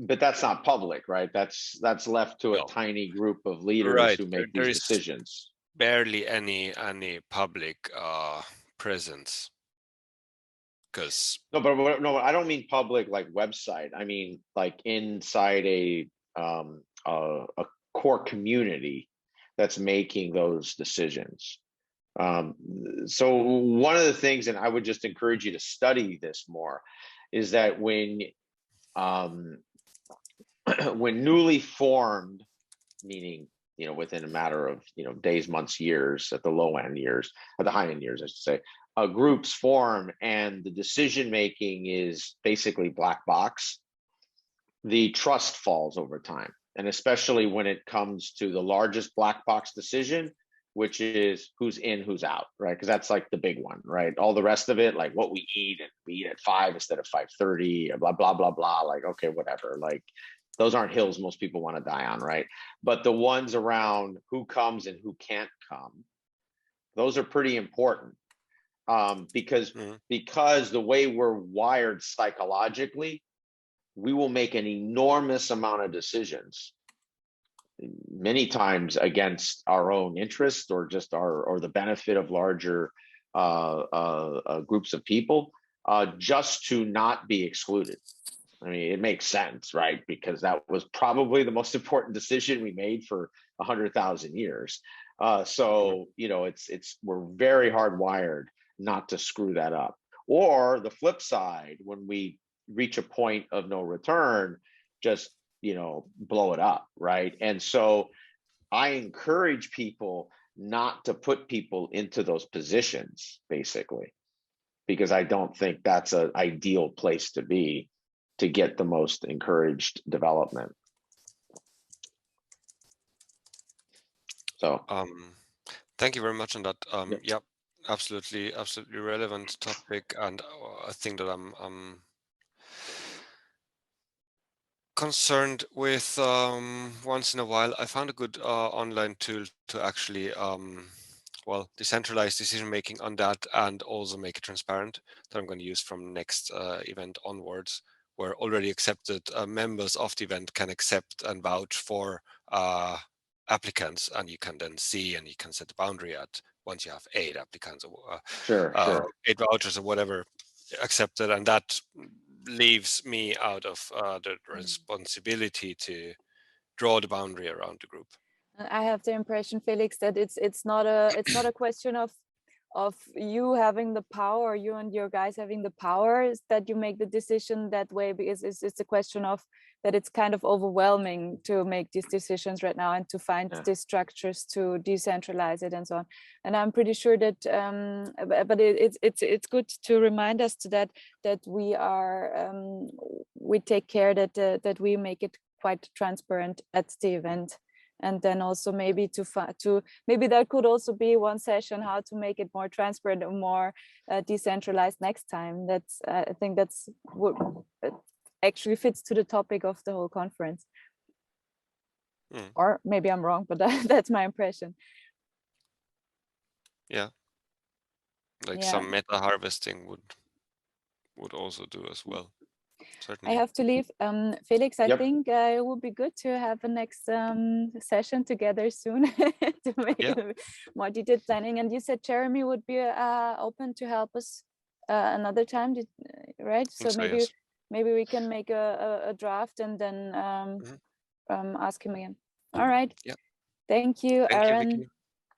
that's not public, right? That's left to a No. tiny group of leaders Right. who make There these is decisions. barely any public presence, because No, I don't mean public like website. I mean like inside a core community that's making those decisions. So one of the things, and I would just encourage you to study this more, is that when when newly formed, meaning within a matter of days, months, years, at the low end years, at the high end years, I should say, groups form and the decision making is basically black box, the trust falls over time. And especially when it comes to the largest black box decision, which is who's in, who's out, right? Because that's like the big one, right? All the rest of it, like what we eat, and we eat at 5 instead of 5:30, blah, blah, blah, blah. Like, okay, whatever. Like, those aren't hills most people want to die on, right? But the ones around who comes and who can't come, those are pretty important. Because the way we're wired psychologically, we will make an enormous amount of decisions, many times against our own interest or just or the benefit of larger groups of people, just to not be excluded. I mean, it makes sense, right? Because that was probably the most important decision we made for 100,000 years. So we're very hardwired not to screw that up. Or the flip side, when we reach a point of no return, just blow it up, right? And so I encourage people not to put people into those positions, basically, because I don't think that's an ideal place to be to get the most encouraged development. So thank you very much on that. Yep, absolutely relevant topic, and a thing that I'm concerned with once in a while. I found a good online tool to actually well, decentralize decision making on that and also make it transparent, that I'm going to use from next event onwards, where already accepted members of the event can accept and vouch for applicants, and you can then see and you can set the boundary at once you have 8 applicants or sure. 8 vouchers or whatever accepted, and that leaves me out of the responsibility to draw the boundary around the group. I have the impression, Felix, that it's not a question of you having the power, or you and your guys having the power, is that you make the decision that way, because it's a question of that it's kind of overwhelming to make these decisions right now and to find these structures to decentralize it and so on. And I'm pretty sure that but it's good to remind us to that we are we take care that we make it quite transparent at the event. And then also maybe maybe that could also be one session, how to make it more transparent and more decentralized next time. That's I think that's what actually fits to the topic of the whole conference. Or maybe I'm wrong, but that's my impression. Yeah, like some meta harvesting would also do as well. Certainly. I have to leave. Felix, I think it would be good to have a next session together soon to make more detailed planning. And you said Jeremy would be open to help us another time, right? So maybe maybe we can make a draft and then ask him again. All right. Yeah. Thank you, Thank you, Aaron. Vicky.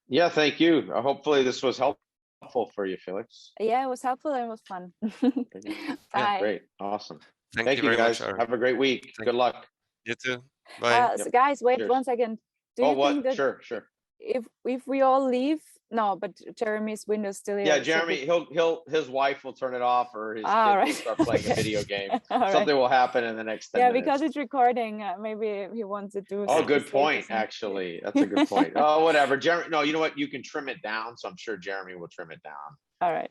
Yeah, thank you. Hopefully this was helpful for you, Felix. Yeah, it was helpful and it was fun. Bye. Great. Awesome. Thank Thank you you very guys. much, Aaron. Have a great week. Thank Good luck. You too. Bye. So guys, wait Cheers. 1 second. Do Oh, you think what? that Sure. if we all leave? No, but Jeremy's window's still here. Yeah, so Jeremy, his wife will turn it off, or his All kid right. will start playing a Okay. video game. All right. Something will happen in the next 10 Yeah, minutes. because it's recording. Maybe he wants to do. Oh, some good mistakes or point, something. actually. That's a good point. Oh, whatever. Jeremy, no, you know what? You can trim it down, so I'm sure Jeremy will trim it down. All right.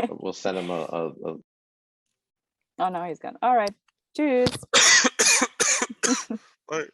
We'll send him a Oh no, he's gone. All right. Cheers. Bye.